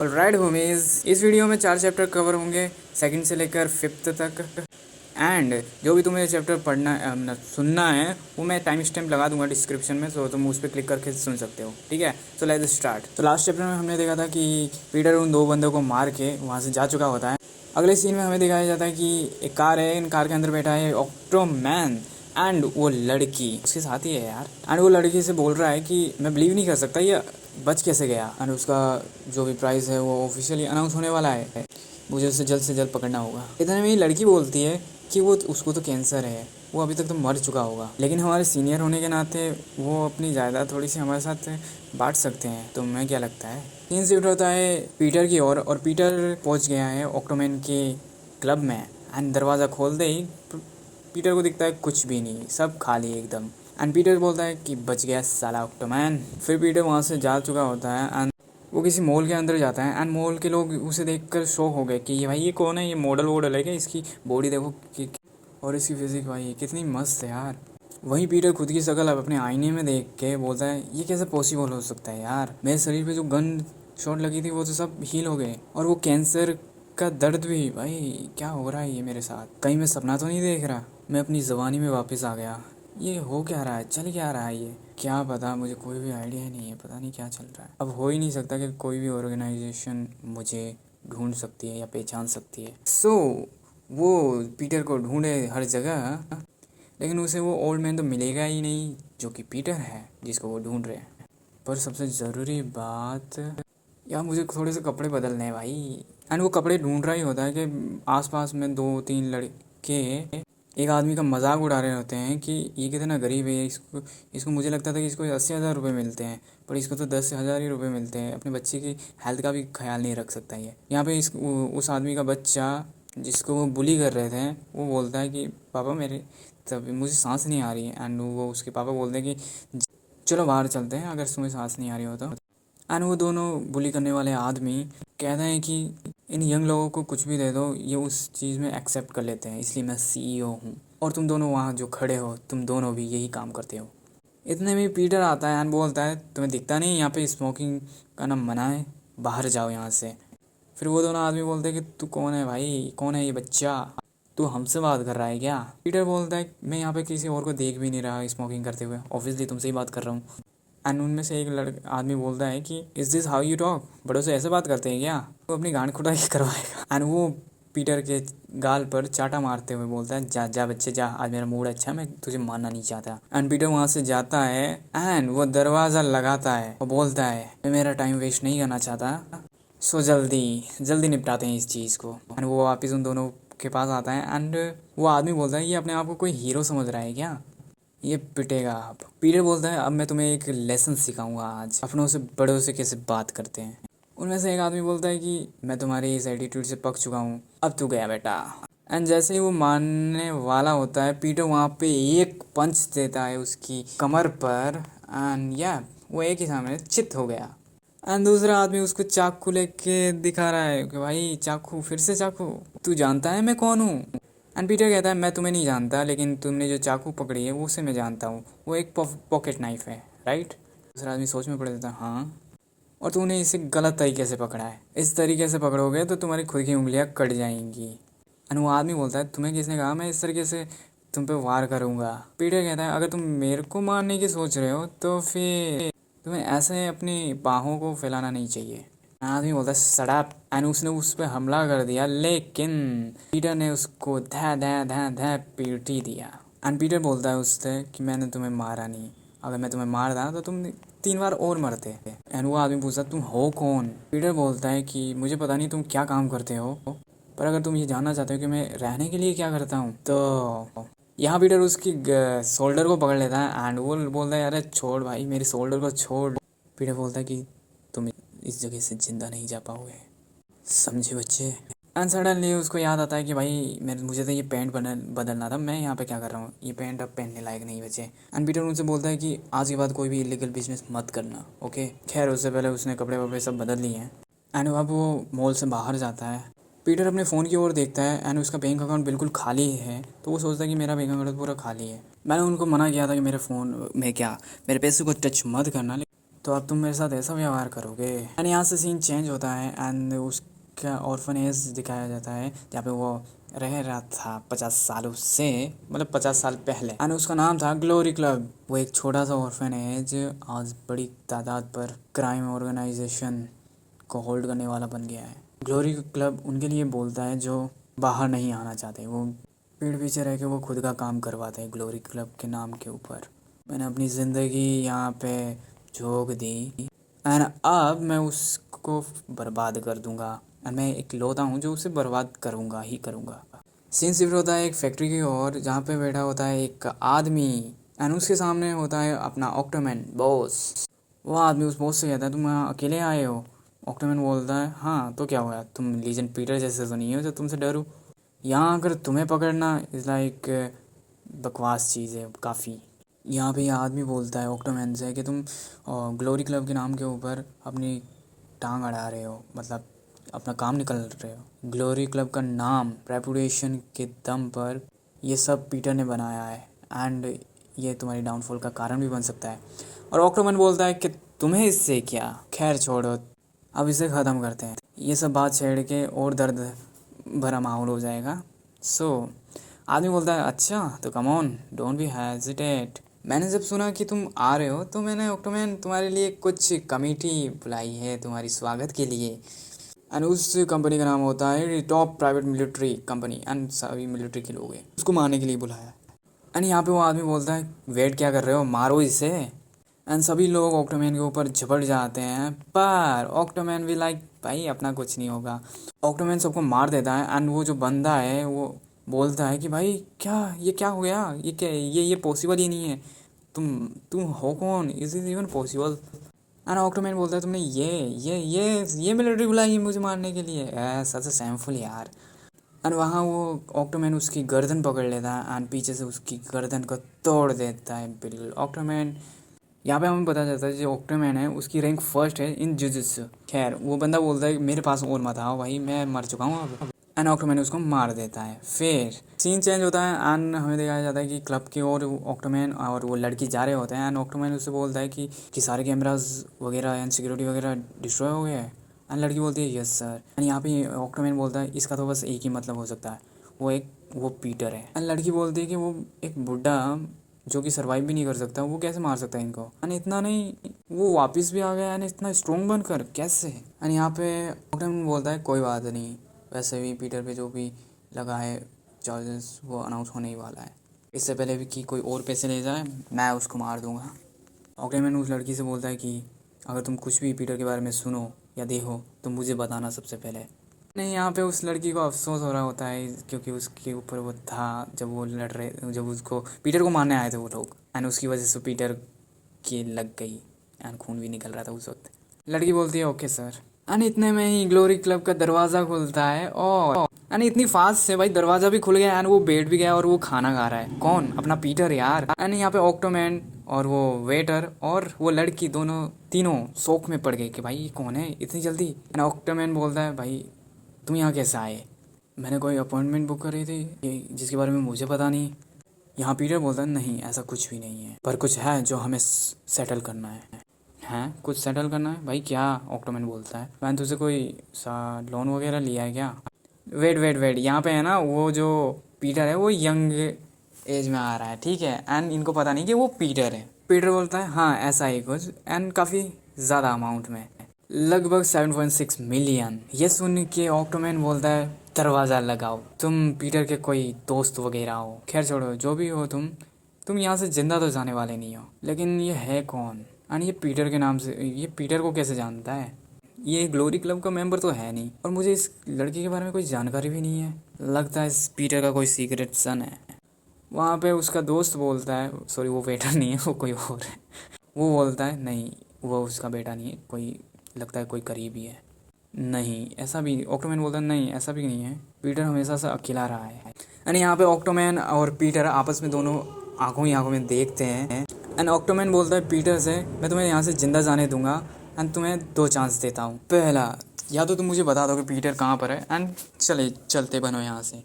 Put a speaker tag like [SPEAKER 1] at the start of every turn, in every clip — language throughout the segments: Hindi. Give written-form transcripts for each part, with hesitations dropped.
[SPEAKER 1] ऑलराइट होमीज, इस वीडियो में 4 चैप्टर कवर होंगे, सेकंड से लेकर 5th तक। एंड जो भी तुम्हें चैप्टर पढ़ना सुनना है वो मैं टाइम स्टैम्प लगा दूंगा डिस्क्रिप्शन में, सो तुम उस पर क्लिक करके सुन सकते हो। ठीक है, तो लेट्स स्टार्ट। तो लास्ट चैप्टर में हमने देखा था कि पीटर उन 2 बंदों को मार के वहाँ से जा चुका होता है। अगले सीन में हमें दिखाया जाता है कि एक कार है, इन कार के अंदर बैठा है ऑक्टोमैन एंड वो लड़की उसके साथ ही है यार। एंड वो लड़की से बोल रहा है कि मैं बिलीव नहीं कर सकता ये बच कैसे गया। एंड उसका जो भी प्राइस है वो ऑफिशियली अनाउंस होने वाला है, मुझे उसे जल्द से जल्द पकड़ना होगा। इतने में ही लड़की बोलती है कि वो उसको तो कैंसर है, वो अभी तक तो मर चुका होगा, लेकिन हमारे सीनियर होने के नाते वो अपनी जायदाद थोड़ी सी हमारे साथ बांट सकते हैं। तो मैं क्या लगता है सीन शिफ्ट होता है पीटर की ओर, और पीटर पहुंच गया है ऑक्टोमैन के क्लब में। एंड दरवाज़ा खोलते ही पीटर को दिखता है कुछ भी नहीं, सब खाली एकदम। एंड पीटर बोलता है कि बच गया साला ऑक्टोमैन। फिर पीटर वहाँ से जा चुका होता है एंड वो किसी मॉल के अंदर जाता है। एंड मॉल के लोग उसे देखकर शॉक हो गए कि ये भाई ये कौन है, ये मॉडल वॉडल है क्या, इसकी बॉडी देखो कि और इसकी फिजिक भाई कितनी मस्त है यार। वहीं पीटर खुद की शक्ल अब अपने आईने में देख के बोलता है ये कैसे पॉसिबल हो सकता है यार, मेरे शरीर पे जो गन शॉट लगी थी वो तो सब हील हो गए, और वो कैंसर का दर्द भी। भाई क्या हो रहा है ये मेरे साथ, कहीं मैं सपना तो नहीं देख रहा। मैं अपनी ज़बानी में वापस आ गया। ये हो क्या रहा है, चल क्या रहा है ये, क्या पता, मुझे कोई भी आइडिया नहीं है, पता नहीं क्या चल रहा है। अब हो ही नहीं सकता कि कोई भी ऑर्गेनाइजेशन मुझे ढूंढ सकती है या पहचान सकती है। सो वो पीटर को ढूंढे हर जगह, लेकिन उसे वो ओल्ड मैन तो मिलेगा ही नहीं जो कि पीटर है जिसको वो ढूंढ रहे हैं। पर सबसे ज़रूरी बात यार, मुझे थोड़े से कपड़े बदलने हैं भाई। एंड वो कपड़े ढूंढ रहा ही होता है कि आसपास में 2-3 लड़के एक आदमी का मजाक उड़ा रहे होते हैं कि ये कितना गरीब है, इसको इसको मुझे लगता था कि इसको 80,000 रुपये मिलते हैं, पर इसको तो 10,000 ही रुपये मिलते हैं। अपने बच्चे की हेल्थ का भी ख्याल नहीं रख सकता ये। यहाँ पे उस आदमी का बच्चा जिसको वो बुली कर रहे थे वो बोलता है कि पापा मेरे तब मुझे सांस नहीं आ रही है। एंड वो उसके पापा बोलते हैं कि चलो बाहर चलते हैं अगर तुम्हें सांस नहीं आ रही हो तो। एंड वो दोनों बुली करने वाले आदमी कहते हैं कि इन यंग लोगों को कुछ भी दे दो ये उस चीज़ में एक्सेप्ट कर लेते हैं, इसलिए मैं सीईओ हूँ, और तुम दोनों वहाँ जो खड़े हो तुम दोनों भी यही काम करते हो। इतने में पीटर आता है एंड बोलता है तुम्हें दिखता नहीं यहाँ पे स्मोकिंग का नाम मना है, बाहर जाओ यहाँ से। फिर वो दोनों आदमी बोलते हैं कि तू कौन है भाई, कौन है ये बच्चा, तू हमसे बात कर रहा है क्या। पीटर बोलता है मैं यहाँ पे किसी और को देख भी नहीं रहा स्मोकिंग करते हुए, ऑब्वियसली तुमसे ही बात कर रहा हूँ। एंड उनमें से एक आदमी बोलता है कि is this how you talk, बड़ों से ऐसे बात करते हैं क्या। वो अपनी गांड खुदाई करवाएगा। एंड वो पीटर के गाल पर चाटा मारते हुए बोलता है जा जा बच्चे जा, आज मेरा मूड अच्छा है, मैं तुझे मानना नहीं चाहता। एंड पीटर वहाँ से जाता है एंड वो दरवाज़ा लगाता है और बोलता है मैं मेरा टाइम वेस्ट नहीं करना चाहता, सो जल्दी जल्दी निपटाते हैं इस चीज़ को। एंड वो वापस उन दोनों के पास आता है एंड वो आदमी बोलता है ये अपने आप को कोई हीरो समझ रहा है क्या, ये पिटेगा आप। पीटर बोलता है अब मैं तुम्हें एक लेसन सिखाऊंगा, आज अपनों से बड़ों से कैसे बात करते हैं। उनमें से एक आदमी बोलता है कि मैं तुम्हारे इस एटीट्यूड से पक चुका हूँ, अब तू गया बेटा। एंड जैसे ही वो मानने वाला होता है पीटर वहाँ पे एक पंच देता है उसकी कमर पर, एंड या वो एक ही सामने चित हो गया। एंड दूसरा आदमी उसको चाकू लेके दिखा रहा है कि भाई चाकू, फिर से चाकू, तू जानता है मैं कौन हूँ। एंड पीटर कहता है मैं तुम्हें नहीं जानता, लेकिन तुमने जो चाकू पकड़ी है वो उसे मैं जानता हूँ, वो एक पॉकेट नाइफ है, राइट। दूसरा आदमी सोच में पड़ जाता है हाँ, और तूने इसे गलत तरीके से पकड़ा है, इस तरीके से पकड़ोगे तो तुम्हारी खुद की उंगलियां कट जाएंगी। एंड वो आदमी बोलता है तुम्हें किसने कहा मैं इस तरीके से तुम पे वार करूँगा। पीटर कहता है अगर तुम मेरे को मारने की सोच रहे हो तो फिर तुम्हें ऐसे अपनी बाहों को फैलाना नहीं चाहिए। आदमी बोलता है सड़ाप। एंड उसने उस पर हमला कर दिया, लेकिन पीटर ने उसको धा धा धा धा पीटी दिया। एंड पीटर बोलता है उससे कि मैंने तुम्हें मारा नहीं, अगर मैं तुम्हें मारता तो तुम 3 बार और मरते। एंड वो आदमी पूछता तुम हो कौन। पीटर बोलता है कि मुझे पता नहीं तुम क्या काम करते हो, पर अगर तुम ये जानना चाहते हो कि मैं रहने के लिए क्या करता हूँ तो यहाँ पीटर उसकी शोल्डर को पकड़ लेता है एंड वो बोलता है अरे छोड़ भाई मेरी शोल्डर को छोड़। पीटर बोलता है कि तुम इस जगह से जिंदा नहीं जा पाओगे, समझे बच्चे। एंड सडनली उसको याद आता है कि भाई मुझे तो ये पैंट बदलना था, मैं यहाँ पे क्या कर रहा हूँ, ये पैंट अब पहनने लायक नहीं बचे। एंड पीटर उनसे बोलता है कि आज के बाद कोई भी इलीगल बिजनेस मत करना, ओके। खैर उससे पहले उसने कपड़े वपड़े सब बदल लिए हैं एंड अब वो मॉल से बाहर जाता है। पीटर अपने फ़ोन की ओर देखता है एंड उसका बैंक अकाउंट बिल्कुल खाली है, तो वो सोचता है कि मेरा बैंक अकाउंट पूरा खाली है। मैंने उनको मना किया था कि मेरे फ़ोन में क्या मेरे पैसे को टच मत करना, तो अब तुम मेरे साथ ऐसा व्यवहार करोगे। एंड यहाँ से सीन चेंज होता है एंड उसका ऑर्फनेज दिखाया जाता है जहाँ पे वो रह रहा था 50 सालों से, मतलब 50 साल पहले। एंड उसका नाम था ग्लोरी क्लब। वो एक छोटा सा ऑर्फनेज आज बड़ी तादाद पर क्राइम ऑर्गेनाइजेशन को होल्ड करने वाला बन गया है। ग्लोरी क्लब उनके लिए बोलता है जो बाहर नहीं आना चाहते। वो पेड़ पीछे रह के वो खुद का काम करवाते हैं ग्लोरी क्लब के नाम के ऊपर। मैंने अपनी ज़िंदगी यहाँ पे झोंक दी एंड अब मैं उसको बर्बाद कर दूंगा। एंड मैं एक लौता हूँ जो उसे बर्बाद करूँगा ही करूँगा। सीन शिफ्ट होता है एक फैक्ट्री की ओर जहाँ पे बैठा होता है एक आदमी एंड उसके सामने होता है अपना ऑक्टोमैन बॉस। वो आदमी उस बॉस से कहता है तुम यहाँ अकेले आए हो। ऑक्टोमैन बोलता है हाँ तो क्या हुआ, तुम लीजेंड पीटर जैसे तो नहीं हो जो तुमसे डरो। यहाँ अगर तुम्हें पकड़ना इज़ लाइक बकवास चीज़ है काफ़ी। यहाँ पे यह आदमी बोलता है ऑक्टोमैन से कि तुम ग्लोरी क्लब के नाम के ऊपर अपनी टांग अड़ा रहे हो, मतलब अपना काम निकल रहे हो। ग्लोरी क्लब का नाम रेपुटेशन के दम पर ये सब पीटर ने बनाया है एंड ये तुम्हारी डाउनफॉल का कारण भी बन सकता है। और ऑक्टोमैन बोलता है कि तुम्हें इससे क्या, खैर छोड़ो अब इसे ख़त्म करते हैं। ये सब बात छेड़ के और दर्द भरा माहौल हो जाएगा। आदमी बोलता है अच्छा तो come on don't be hesitate. मैंने जब सुना कि तुम आ रहे हो तो मैंने ऑक्टोमैन तुम्हारे लिए कुछ कमेटी बुलाई है तुम्हारी स्वागत के लिए। एंड उस कंपनी का नाम होता है top private military company and सभी मिलिट्री के लोग हैं उसको मारने के लिए बुलाया। एंड यहाँ पे वो आदमी बोलता है वेट क्या कर रहे हो, मारो इसे। एंड सभी लोग ऑक्टोमैन के ऊपर झपट जाते हैं पर ऑक्टोमैन भी लाइक भाई अपना कुछ नहीं होगा। ऑक्टोमैन सबको मार देता है एंड वो जो बंदा है वो बोलता है कि भाई क्या हो गया, ये क्या, ये पॉसिबल ही नहीं है। तुम हो कौन, is is even possible. And Octoman बोलता है तुमने ये मिलिट्री बुलाई है मुझे मारने के लिए, सच अ सैमफुल यार। एंड वहाँ वो ऑक्टोमैन उसकी गर्दन पकड़ लेता है एंड पीछे से उसकी गर्दन को तोड़ देता है बिल्कुल। ऑक्टोमैन यहाँ पे हमें पता चलता है जो ऑक्टोमैन है उसकी रैंक फर्स्ट है इन जुजुत्सु। खैर वो बंदा बोलता है मेरे पास और मत आओ भाई मैं मर चुका हूँ अब। एंड ऑक्टोमैन उसको मार देता है। फिर सीन चेंज होता है एंड हमें दिखाया जाता है कि क्लब की ओर ऑक्टोमैन और वो लड़की जा रहे होते हैं एंड ऑक्टोमैन उससे बोलता है कि सारे कैमराज वगैरह एंड सिक्योरिटी वगैरह डिस्ट्रॉय हो गए हैं। एंड लड़की बोलती है यस सर। एंड यहाँ पे ऑक्टोमैन बोलता है इसका तो बस एक ही मतलब हो सकता है, वो पीटर है। एंड लड़की बोलती है कि वो एक बुढ़ा जो कि सर्वाइव भी नहीं कर सकता वो कैसे मार सकता है इनको। एंड इतना नहीं वो वापस भी आ गया एंड इतना स्ट्रॉन्ग बनकर कैसे। एंड यहाँ पे ऑक्टोमैन बोलता है कोई बात नहीं, वैसे भी पीटर पे जो भी लगा है चार्जेस वो अनाउंस होने ही वाला है, इससे पहले भी कि कोई और पैसे ले जाए मैं उसको मार दूंगा। ऑक्टोमैन उस लड़की से बोलता है कि अगर तुम कुछ भी पीटर के बारे में सुनो या देखो तो मुझे बताना सबसे पहले। नहीं यहाँ पे उस लड़की को अफसोस हो रहा होता है क्योंकि उसके ऊपर वो था जब वो लड़ रहे, जब उसको पीटर को मारने आए थे वो लोग एंड उसकी वजह से पीटर की लग गई एंड खून भी निकल रहा था उस वक्त। लड़की बोलती है ओके सर। एंड इतने में ही ग्लोरी क्लब का दरवाज़ा खुलता है और एंड इतनी फास्ट से भाई दरवाज़ा भी खुल गया एंड वो बैठ भी गया और वो खाना खा रहा है। कौन, अपना पीटर यार। एंड यहाँ पे ऑक्टोमैन और वो वेटर और वो लड़की दोनों तीनों शौक में पड़ गए कि भाई ये कौन है इतनी जल्दी। एंड ऑक्टोमैन बोलता है भाई तुम यहाँ कैसे आए, मैंने कोई अपॉइंटमेंट बुक करी थी जिसके बारे में मुझे पता नहीं। यहाँ पीटर बोलता है नहीं ऐसा कुछ भी नहीं है पर कुछ है जो हमें सेटल करना है। हैं कुछ सेटल करना है भाई क्या, ऑक्टोमैन बोलता है मैंने तुझसे कोई सा लोन वगैरह लिया है क्या। वेट यहाँ पे है ना वो जो पीटर है वो यंग एज में आ रहा है ठीक है एंड इनको पता नहीं कि वो पीटर है। पीटर बोलता है हाँ ऐसा ही कुछ एंड काफ़ी ज़्यादा अमाउंट में, लगभग 7.6 मिलियन। ये सुन के ऑक्टोमैन बोलता है दरवाज़ा लगाओ, तुम पीटर के कोई दोस्त वगैरह हो, खैर छोड़ो जो भी हो तुम यहाँ से जिंदा तो जाने वाले नहीं हो। लेकिन ये है कौन एंड ये पीटर के नाम से, ये पीटर को कैसे जानता है, ये ग्लोरी क्लब का मेंबर तो है नहीं और मुझे इस लड़की के बारे में कोई जानकारी भी नहीं है। लगता है इस पीटर का कोई सीक्रेट सन है। वहाँ पे उसका दोस्त बोलता है, सॉरी वो वेटर नहीं है वो कोई और है, वो बोलता है नहीं वो उसका बेटा नहीं है, कोई लगता है कोई करीबी है। नहीं ऐसा भी, ऑक्टोमैन बोलता है नहीं ऐसा भी नहीं है, पीटर हमेशा से अकेला रहा है। एंड यहाँ पे ऑक्टोमैन और पीटर आपस में दोनों आंखों ही आंखों में देखते हैं एंड ऑक्टोमैन बोलता है पीटर से मैं तुम्हें यहाँ से जिंदा जाने दूंगा एंड तुम्हें 2 चांस देता हूँ। पहला या तो तुम मुझे बता दो कि पीटर कहाँ पर है एंड चलते बनो यहाँ से,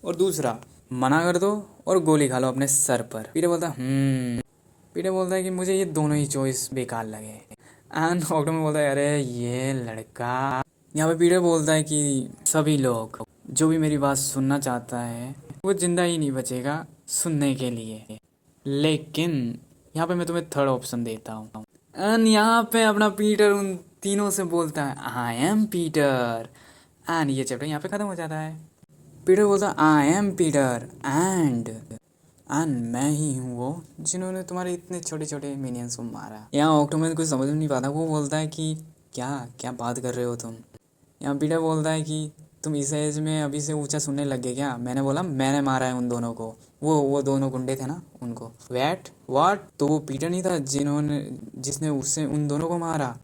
[SPEAKER 1] और दूसरा मना कर दो और गोली खा लो अपने सर पर। पीटर बोलता है कि मुझे ये दोनों ही चॉइस बेकार लगे। एंड ऑक्टोमैन बोलता है अरे ये लड़का। यहाँ पे पीटर बोलता है कि सभी लोग जो भी मेरी बात सुनना चाहता है वो जिंदा ही नहीं बचेगा सुनने के लिए, लेकिन यहाँ पे मैं तुम्हें थर्ड ऑप्शन देता हूँ। एंड यहाँ पे अपना पीटर उन तीनों से बोलता है आई एम पीटर। एंड ये चैप्टर यहाँ पे ख़त्म हो जाता है। पीटर बोलता है आई एम पीटर एंड मैं ही हूँ वो जिन्होंने तुम्हारे इतने छोटे छोटे मिनियंस को मारा। यहाँ ऑक्टोमैन कुछ समझ नहीं पाता, वो बोलता है कि क्या क्या बात कर रहे हो तुम। यहाँ पीटर बोलता है कि तुम इस एज में अभी से ऊंचा सुनने लग गए क्या। मैंने बोला मैंने मारा है उन दोनों को, वो दोनों गुंडे थे ना उनको। वैट व्हाट, तो वो पीटर नहीं था जिसने उससे उन दोनों को मारा।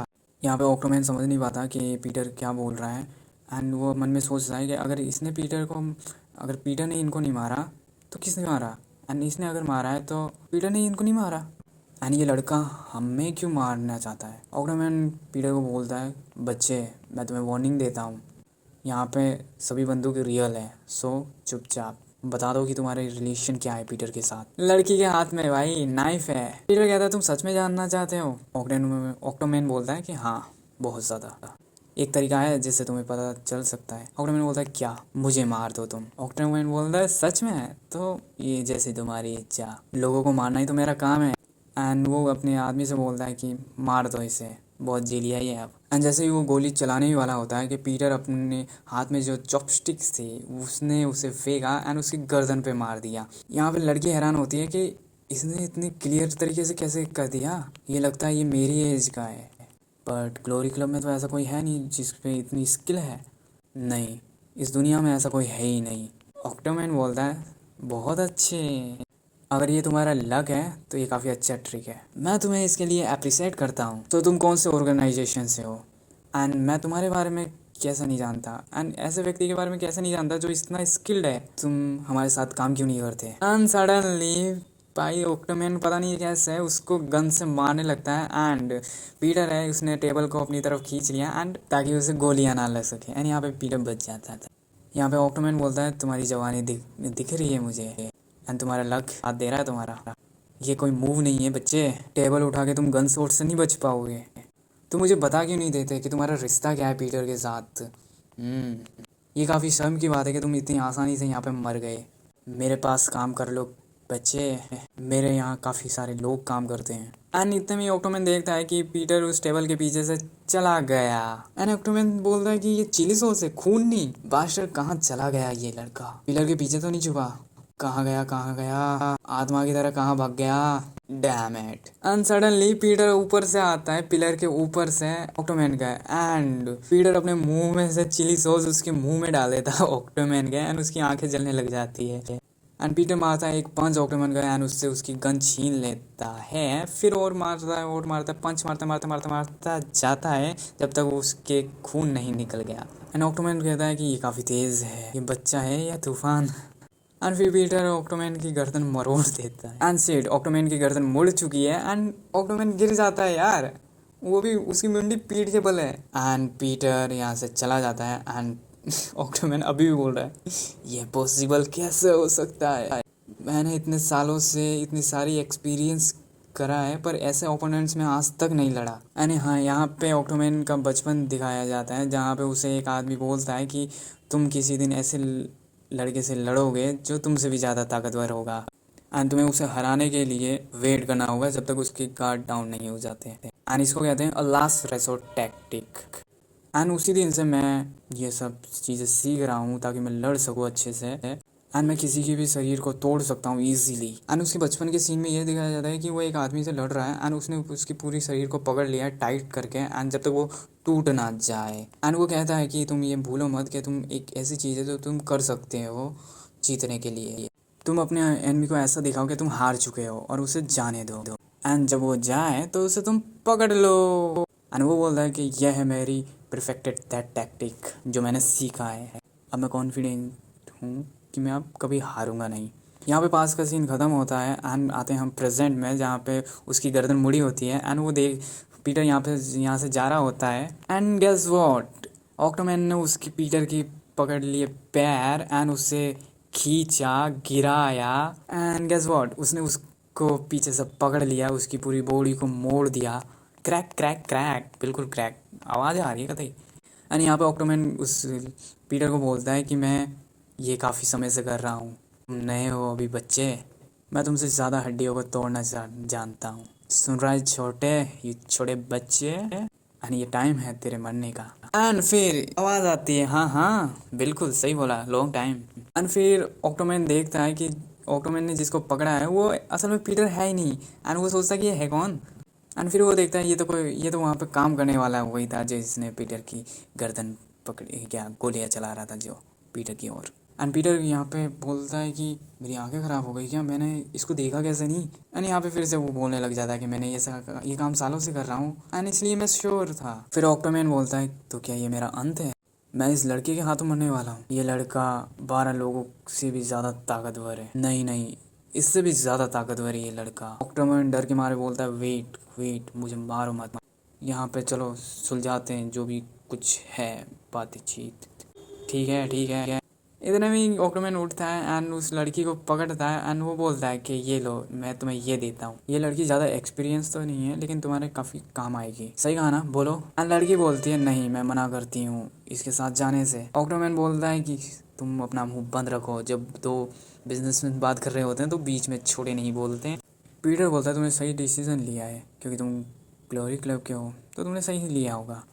[SPEAKER 1] यहाँ पे ऑक्टोमैन समझ नहीं पाता कि पीटर क्या बोल रहा है। एंड वो मन में सोच रहा है कि अगर पीटर ने इनको नहीं मारा तो किसने मारा, एंड इसने अगर मारा है तो पीटर ने इनको नहीं मारा, एंड ये लड़का हमें क्यों मारना चाहता है। ऑक्टोमैन पीटर को बोलता है बच्चे मैं तुम्हें वार्निंग देता हूँ, यहाँ पे सभी बंदूक रियल है, सो चुपचाप बता दो कि तुम्हारे रिलेशन क्या है पीटर के साथ। लड़की के हाथ में भाई नाइफ है। पीटर कहता है तुम सच में जानना चाहते हो। ऑक्टोमैन बोलता है कि हाँ बहुत ज़्यादा, एक तरीका है जिससे तुम्हें पता चल सकता है। ऑक्टोमैन बोलता है क्या, मुझे मार दो तुम। ऑक्टोमैन बोलता है सच में, तो ये जैसे तुम्हारी इच्छा, लोगों को मारना ही तो मेरा काम है। एंड वो अपने आदमी से बोलता है कि मार दो इसे, बहुत जेलिया ही है अब। एंड जैसे ही वो गोली चलाने ही वाला होता है कि पीटर अपने हाथ में जो चॉपस्टिक्स थे उसने उसे फेंका एंड उसकी गर्दन पे मार दिया। यहाँ पे लड़की हैरान होती है कि इसने इतने क्लियर तरीके से कैसे कर दिया, ये लगता है ये मेरी एज का है। बट ग्लोरी क्लब में तो ऐसा कोई है नहीं जिस पे इतनी स्किल है, नहीं इस दुनिया में ऐसा कोई है ही नहीं। ऑक्टोमैन बोलता है बहुत अच्छे, अगर ये तुम्हारा लक है तो ये काफ़ी अच्छा ट्रिक है, मैं तुम्हें इसके लिए अप्रिशिएट करता हूँ। तो तुम कौन से ऑर्गेनाइजेशन से हो, एंड मैं तुम्हारे बारे में कैसा नहीं जानता, एंड ऐसे व्यक्ति के बारे में कैसे नहीं जानता जो इतना स्किल्ड है, तुम हमारे साथ काम क्यों नहीं करते। एंड सडनली भाई ऑक्टोमैन पता नहीं कैसे है उसको गन से मारने लगता है। एंड पीटर है उसने टेबल को अपनी तरफ खींच लिया एंड ताकि उसे गोलियां ना लग सके, एंड यहाँ पे पीटर बच जाता था। यहाँ पे ऑक्टोमैन बोलता है तुम्हारी जवानी दिख रही है मुझे, एंड तुम्हारा लक हाथ दे रहा है तुम्हारा, ये कोई मूव नहीं है बच्चे, टेबल उठा के तुम गन शॉट से नहीं बच पाओगे। तुम मुझे बता क्यों नहीं देते कि तुम्हारा रिश्ता क्या है पीटर के साथ। ये काफ़ी शर्म की बात है कि तुम इतनी आसानी से यहाँ पे मर गए। मेरे पास काम कर लो बच्चे, मेरे यहाँ काफ़ी सारे लोग काम करते हैं। एंड इतने में ऑक्टोमैन देखता है कि पीटर उस टेबल के पीछे से चला गया। एंड ऑक्टोमैन बोलता है कि ये चिली सॉस है, खून नहीं। बास्टर कहाँ चला गया ये लड़का, पिलर के पीछे तो नहीं छुपा, कहाँ गया आत्मा की तरह कहाँ भाग गया, damn it. And suddenly Peter ऊपर से आता है, पिलर के ऊपर से ऑक्टोमैन का, एंड पीटर अपने मुंह में से चिली सॉस उसके मुंह में डाल देता है ऑक्टोमैन के, एंड उसकी आंखें जलने लग जाती है। एंड पीटर मारता है एक पंच ऑक्टोमैन का, एंड उससे उसकी गन छीन लेता है, फिर और मारता है पंच मारता जाता है जब तक उसके खून नहीं निकल गया। एंड ऑक्टोमैन कहता है कि ये काफ़ी तेज़ है, ये बच्चा है या तूफान। एंड फिर पीटर ऑक्टोमैन की गर्दन मरोड़ देता है। एंड सेड ऑक्टोमैन की गर्दन मुड़ चुकी है एंड ऑक्टोमैन गिर जाता है यार, वो भी उसकी मुंडी पीठ के बल है। एंड पीटर यहाँ से चला जाता है। एंड ऑक्टोमैन अभी भी बोल रहा है ये पॉसिबल कैसे हो सकता है, मैंने इतने सालों से इतनी सारी एक्सपीरियंस करा है पर ऐसे ओपोनेंट्स में आज तक नहीं लड़ा। एंड हाँ यहाँ पे ऑक्टोमैन का बचपन दिखाया जाता है जहाँ पे उसे एक आदमी बोलता है कि तुम किसी दिन ऐसे लड़के से लड़ोगे जो तुमसे भी ज़्यादा ताकतवर होगा, एंड तुम्हें उसे हराने के लिए वेट करना होगा जब तक उसके गार्ड डाउन नहीं हो जाते हैं। एंड इसको कहते हैं अ लास्ट रेसोर्ट टैक्टिक। एंड उसी दिन से मैं ये सब चीज़ें सीख रहा हूँ ताकि मैं लड़ सकूँ अच्छे से, एंड मैं किसी के भी शरीर को तोड़ सकता हूँ ईजीली। एंड उसके बचपन के सीन में ये दिखाया जाता है कि वो एक आदमी से लड़ रहा है एंड उसने उसकी पूरी शरीर को पकड़ लिया है टाइट करके, एंड जब तक वो टूट ना जाए। एंड वो कहता है कि तुम ये भूलो मत कि तुम एक ऐसी चीज़ है जो तुम कर सकते हो जीतने के लिए, तुम अपने एनिमी को ऐसा दिखाओ कि तुम हार चुके हो और उसे जाने दो, एंड जब वो जाए तो उसे तुम पकड़ लो। एंड वो बोलता है कि यह है मेरी परफेक्टेड दैट टैक्टिक जो मैंने सीखा है, अब मैं कॉन्फिडेंट हूँ कि मैं अब कभी हारूंगा नहीं। यहाँ पे पास का सीन ख़त्म होता है एंड आते हैं हम प्रेजेंट में जहाँ पे उसकी गर्दन मुड़ी होती है एंड वो देख पीटर यहाँ से जा रहा होता है। एंड गेस व्हाट, ऑक्टोमैन ने उसकी पीटर की पकड़ लिए पैर एंड उसे खींचा गिराया, एंड गेस व्हाट उसने उसको पीछे से पकड़ लिया, उसकी पूरी बॉडी को मोड़ दिया क्रैक क्रैक क्रैक, बिल्कुल क्रैक आवाज़ आ रही है कतई। एंड यहाँ पे ऑक्टोमैन उस पीटर को बोलता है कि मैं ये काफ़ी समय से कर रहा हूँ, तुम नए हो अभी बच्चे, मैं तुमसे ज़्यादा हड्डियों को तोड़ना जानता हूँ। सुन रहा है छोटे, ये छोटे बच्चे, एंड ये टाइम है तेरे मरने का। एंड फिर आवाज़ आती है, हाँ हाँ बिल्कुल सही बोला, लॉन्ग टाइम। एंड फिर ऑक्टोमैन देखता है कि ऑक्टोमैन ने जिसको पकड़ा है वो असल में पीटर है ही नहीं। एंड वो सोचता है कि ये है कौन। एंड फिर वो देखता है ये तो वहाँ पे काम करने वाला वही था जिसने पीटर की गर्दन पकड़ी, क्या गोलियाँ चला रहा था जो पीटर की ओर। एंड पीटर यहाँ पे बोलता है कि मेरी आंखें ख़राब हो गई क्या, मैंने इसको देखा कैसे नहीं। एंड यहाँ पे फिर से वो बोलने लग जाता है कि मैंने ये काम सालों से कर रहा हूँ एंड इसलिए मैं श्योर था। फिर ऑक्टोमैन बोलता है तो क्या ये मेरा अंत है, मैं इस लड़के के हाथों मरने वाला हूँ। ये लड़का 12 लोगों से भी ज़्यादा ताकतवर है, नहीं नहीं इससे भी ज़्यादा ताकतवर है ये लड़का। ऑक्टोमैन डर के मारे बोलता है वेट वेट, मुझे मारो मत, यहाँ पे चलो सुलझाते हैं जो भी कुछ है बातचीत, ठीक है ठीक है। इतने में ऑक्टोमैन उठता है एंड उस लड़की को पकड़ता है एंड वो बोलता है कि ये लो मैं तुम्हें ये देता हूँ, ये लड़की ज़्यादा एक्सपीरियंस तो नहीं है लेकिन तुम्हारे काफ़ी काम आएगी, सही कहा ना, बोलो। एंड लड़की बोलती है नहीं मैं मना करती हूँ इसके साथ जाने से। ऑक्टोमैन बोलता है कि तुम अपना मुँह बंद रखो, जब दो बिजनेसमैन बात कर रहे होते हैं तो बीच में छोटे नहीं बोलते हैं। पीटर बोलता है तुमने सही डिसीजन लिया है क्योंकि तुम ग्लोरी क्लब के हो तो तुमने सही लिया होगा।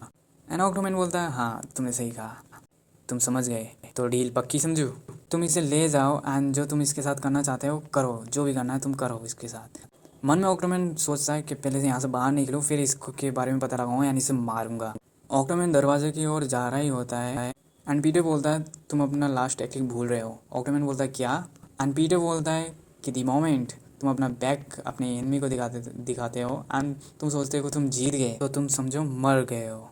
[SPEAKER 1] एंड ऑक्टोमैन बोलता है हाँ तुमने सही कहा, तुम समझ गए तो डील पक्की समझो, तुम इसे ले जाओ एंड जो तुम इसके साथ करना चाहते हो करो, जो भी करना है तुम करो इसके साथ। मन में ऑक्टोमैन सोचता है कि पहले से यहाँ से बाहर निकलूँ फिर इसको के बारे में पता लगाऊँ यानी इसे मारूंगा। ऑक्टोमैन दरवाजे की ओर जा रहा ही होता है एंड पीटर बोलता है तुम अपना लास्ट टेक्निक भूल रहे हो। ऑक्टोमैन बोलता है क्या। एंड पीटर बोलता है कि द मोमेंट तुम अपना बैक अपने एनिमी को दिखाते हो एंड तुम सोचते हो तुम जीत गए तो तुम समझो मर गए हो।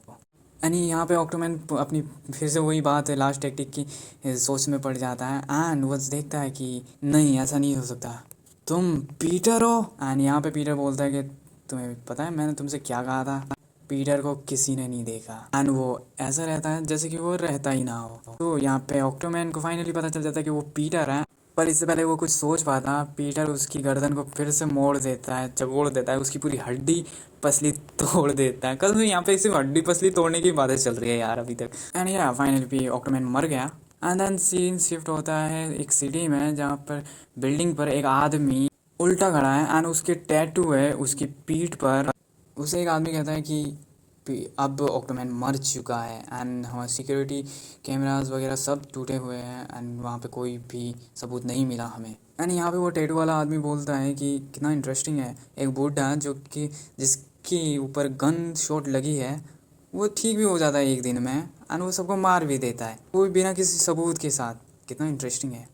[SPEAKER 1] यानी यहाँ पे ऑक्टोमैन अपनी फिर से वही बात है लास्ट टेक्टिक की सोच में पड़ जाता है एंड वो देखता है कि नहीं ऐसा नहीं हो सकता, तुम पीटर हो। एंड यहाँ पे पीटर बोलता है कि तुम्हें पता है मैंने तुमसे क्या कहा था, पीटर को किसी ने नहीं देखा। एंड वो ऐसा रहता है जैसे कि वो रहता ही ना हो। तो यहाँ पे ऑक्टोमैन को फाइनली पता चल जाता है कि वो पीटर है, पर इससे पहले वो कुछ सोच पाता पीटर उसकी गर्दन को फिर से मोड़ देता है, चगोड़ देता है, उसकी पूरी हड्डी पसली तोड़ देता है। कल यहाँ पे सिर्फ हड्डी पसली तोड़ने की बातें चल रही है यार अभी तक। एंड या फाइनली ऑक्टोमैन मर गया एंड देन सीन शिफ्ट होता है एक सिटी में जहाँ पर बिल्डिंग पर एक आदमी उल्टा खड़ा है एंड उसके टैटू है उसकी पीठ पर। उसे एक आदमी कहता है कि अब ऑक्टोमैन मर चुका है एंड हमारे सिक्योरिटी कैमरास वगैरह सब टूटे हुए हैं एंड वहाँ पे कोई भी सबूत नहीं मिला हमें। एंड यहाँ पे वो टैटू वाला आदमी बोलता है कि कितना इंटरेस्टिंग है, एक बूढ़ा जो कि जिसके ऊपर गन शॉट लगी है वो ठीक भी हो जाता है एक दिन में एंड वो सबको मार भी देता है, वो भी बिना किसी सबूत के साथ, कितना इंटरेस्टिंग है।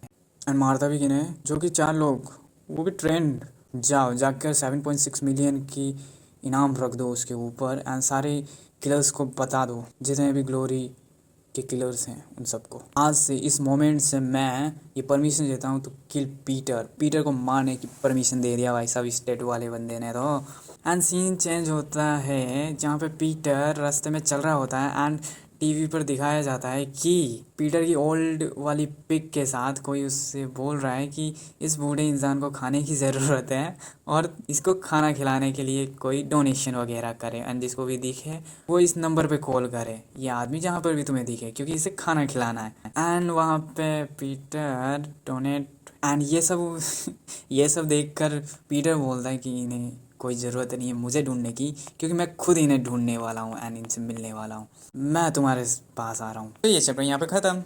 [SPEAKER 1] एंड मारता भी किन्हें, जो कि 4 लोग, वो भी ट्रेंड। जाकर 7.6 मिलियन की इनाम रख दो उसके ऊपर एंड सारे किलर्स को बता दो जितने भी ग्लोरी के किलर्स हैं उन सबको, आज से इस मोमेंट से मैं ये परमिशन देता हूँ तो किल पीटर। पीटर को मारने की परमिशन दे दिया भाई साहब इस टैटू वाले बंदे ने तो। एंड सीन चेंज होता है जहाँ पे पीटर रास्ते में चल रहा होता है एंड टीवी पर दिखाया जाता है कि पीटर की ओल्ड वाली पिक के साथ कोई उससे बोल रहा है कि इस बूढ़े इंसान को खाने की ज़रूरत है और इसको खाना खिलाने के लिए कोई डोनेशन वगैरह करे एंड जिसको भी दिखे वो इस नंबर पे कॉल करे, ये आदमी जहाँ पर भी तुम्हें दिखे क्योंकि इसे खाना खिलाना है। एंड वहाँ पे पीटर डोनेट एंड ये सब देखकर पीटर बोलता है कि इन्हें कोई ज़रूरत नहीं है मुझे ढूंढने की क्योंकि मैं खुद इन्हें ढूंढने वाला हूँ एंड इनसे मिलने वाला हूँ, मैं तुम्हारे पास आ रहा हूँ। तो ये चैप्टर यहाँ पे ख़त्म।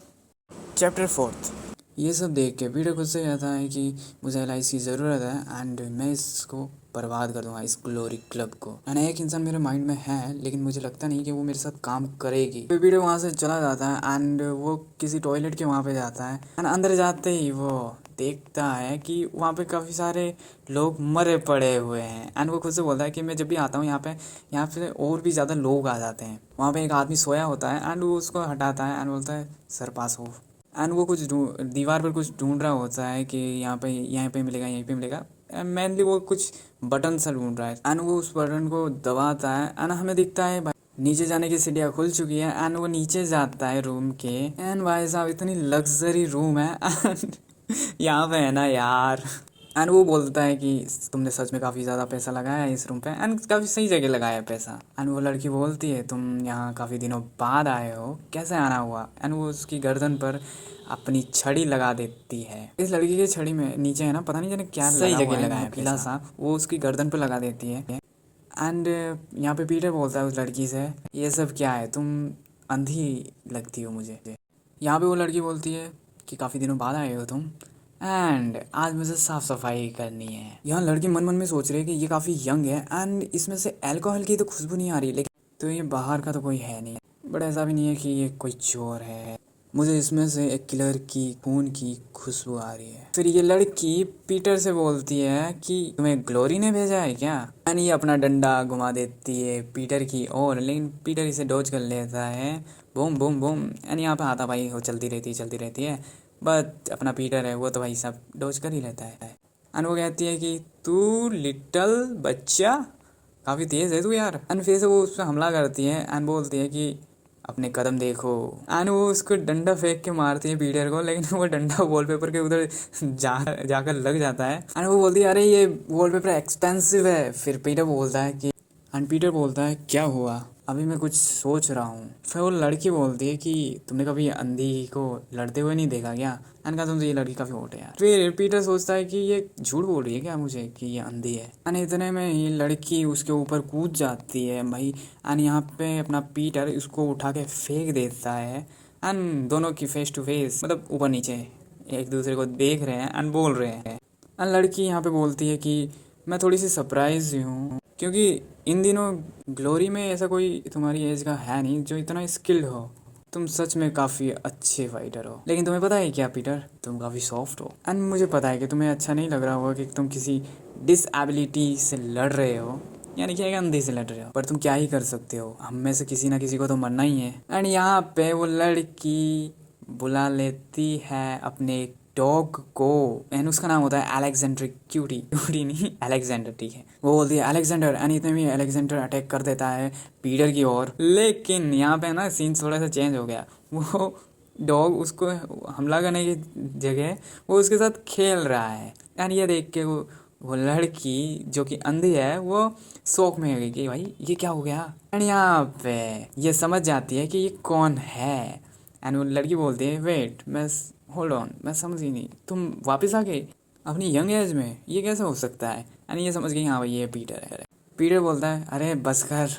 [SPEAKER 1] चैप्टर 4। ये सब देख के पीटर खुद से कहता है कि मुझे एलआईसी की ज़रूरत है एंड मैं इसको बर्बाद कर दूंगा इस ग्लोरी क्लब को। एंड एक इंसान मेरे माइंड में है लेकिन मुझे लगता नहीं कि वो मेरे साथ काम करेगी। फिर पीटर वहाँ से चला जाता है एंड वो किसी टॉयलेट के वहाँ पे जाता है एंड अंदर जाते ही वो देखता है कि वहाँ पे काफ़ी सारे लोग मरे पड़े हुए हैं एंड वो खुद से बोलता है कि मैं जब भी आता हूँ यहाँ पे और भी ज़्यादा लोग आ जाते हैं। वहाँ पे एक आदमी सोया होता है एंड वो उसको हटाता है एंड बोलता है सर पास हो। एंड वो कुछ दीवार पर कुछ ढूंढ रहा होता है कि यहाँ पे मिलेगा यहीं पे मिलेगा, मेनली वो कुछ बटन सा ढूंढ रहा है एंड वो उस बटन को दबाता है एंड हमें दिखता है भाई नीचे जाने की सीढ़ियाँ खुल चुकी है एंड वो नीचे जाता है रूम के एंड भाई साहब इतनी लग्जरी रूम है एंड यहाँ पे है ना यार एंड वो बोलता है कि तुमने सच में काफ़ी ज़्यादा पैसा लगाया है इस रूम पे एंड काफ़ी सही जगह लगाया है पैसा। एंड वो लड़की बोलती है तुम यहाँ काफ़ी दिनों बाद आए हो, कैसे आना हुआ। एंड वो उसकी गर्दन पर अपनी छड़ी लगा देती है। इस लड़की की छड़ी में नीचे है ना, पता नहीं जाने क्या सही जगह लगाया है पीला सा, वो उसकी गर्दन पर लगा देती है। एंड यहाँ पे पीटर बोलता है उस लड़की से, ये सब क्या है, तुम अंधी लगती हो मुझे। यहाँ पे वो लड़की बोलती है कि काफ़ी दिनों बाद आए हो तुम एंड आज मुझे साफ़ सफाई करनी है। यहाँ लड़की मन मन में सोच रही है कि ये काफ़ी यंग है एंड इसमें से अल्कोहल की तो खुशबू नहीं आ रही, लेकिन तो ये बाहर का तो कोई है नहीं, बट ऐसा भी नहीं है कि ये कोई चोर है। मुझे इसमें से एक किलर की खून की खुशबू आ रही है। फिर ये लड़की पीटर से बोलती है कि तुम्हें ग्लोरी ने भेजा है क्या। एंड ये अपना डंडा घुमा देती है पीटर की ओर, लेकिन पीटर इसे डॉज कर लेता है। Boom boom boom. एंड यहाँ पे हाथापाई हो चलती रहती है। बट अपना पीटर है वो तो भाई सब डॉज कर ही लेता है। एंड वो कहती है कि तू लिटल बच्चा काफ़ी तेज़ है तू यार। एंड फिर से वो उस पर हमला करती है एंड बोलती है कि अपने कदम देखो। एंड वो उसको डंडा फेंक के मारती है पीटर को, लेकिन वो डंडा वॉलपेपर के उधर जाकर लग जाता है। एंड वो बोलती है अरे ये वॉलपेपर एक्सपेंसिव है। फिर पीटर बोलता है कि एंड पीटर बोलता है क्या हुआ, अभी मैं कुछ सोच रहा हूँ। फिर वो लड़की बोलती है कि तुमने कभी अंधी को लड़ते हुए नहीं देखा क्या। एंड कहा तुमसे ये लड़की काफ़ी होट है यार। फिर पीटर सोचता है कि ये झूठ बोल रही है क्या मुझे कि ये अंधी है। एंड इतने में ये लड़की उसके ऊपर कूद जाती है भाई। एंड यहाँ पे अपना पीटर उसको उठा के फेंक देता है। एंड दोनों की फेस टू फेस मतलब ऊपर नीचे एक दूसरे को देख रहे हैं एंड बोल रहे हैं। एंड लड़की यहाँ पे बोलती है कि मैं थोड़ी सी सरप्राइज हूँ क्योंकि इन दिनों ग्लोरी में ऐसा कोई तुम्हारी एज का है नहीं जो इतना स्किल्ड हो। तुम सच में काफ़ी अच्छे फाइटर हो, लेकिन तुम्हें पता है क्या पीटर, तुम काफ़ी सॉफ्ट हो। एंड मुझे पता है कि तुम्हें अच्छा नहीं लग रहा होगा कि तुम किसी डिसएबिलिटी से लड़ रहे हो, यानी कि एक अंधे से लड़ रहे हो, पर तुम क्या ही कर सकते हो, हम में से किसी ना किसी को तो मरना ही है। एंड यहाँ पे वो लड़की बुला लेती है अपने डॉग को एंड उसका नाम होता है अलेक्जेंडर। क्यूटी क्यूटी नहीं अलेक्जेंडर, ठीक है। वो बोलती है अलेक्जेंडर एंड इतने में अलेक्जेंडर अटैक कर देता है पीटर की ओर। लेकिन यहाँ पे ना सीन थोड़ा सा चेंज हो गया। वो डॉग उसको हमला करने की जगह वो उसके साथ खेल रहा है। एंड ये देख के वो लड़की जो कि अंधी है वो शौक में हो गई कि भाई ये क्या हो गया। एंड यहाँ पे ये समझ जाती है कि ये कौन है। एंड वो लड़की बोलती है वेट मैं होल्ड ऑन, मैं समझ ही नहीं, तुम वापस आ गए अपनी यंग एज में, ये कैसे हो सकता है। एंड ये समझ गई हाँ भाई ये पीटर है। पीटर बोलता है अरे बस कर।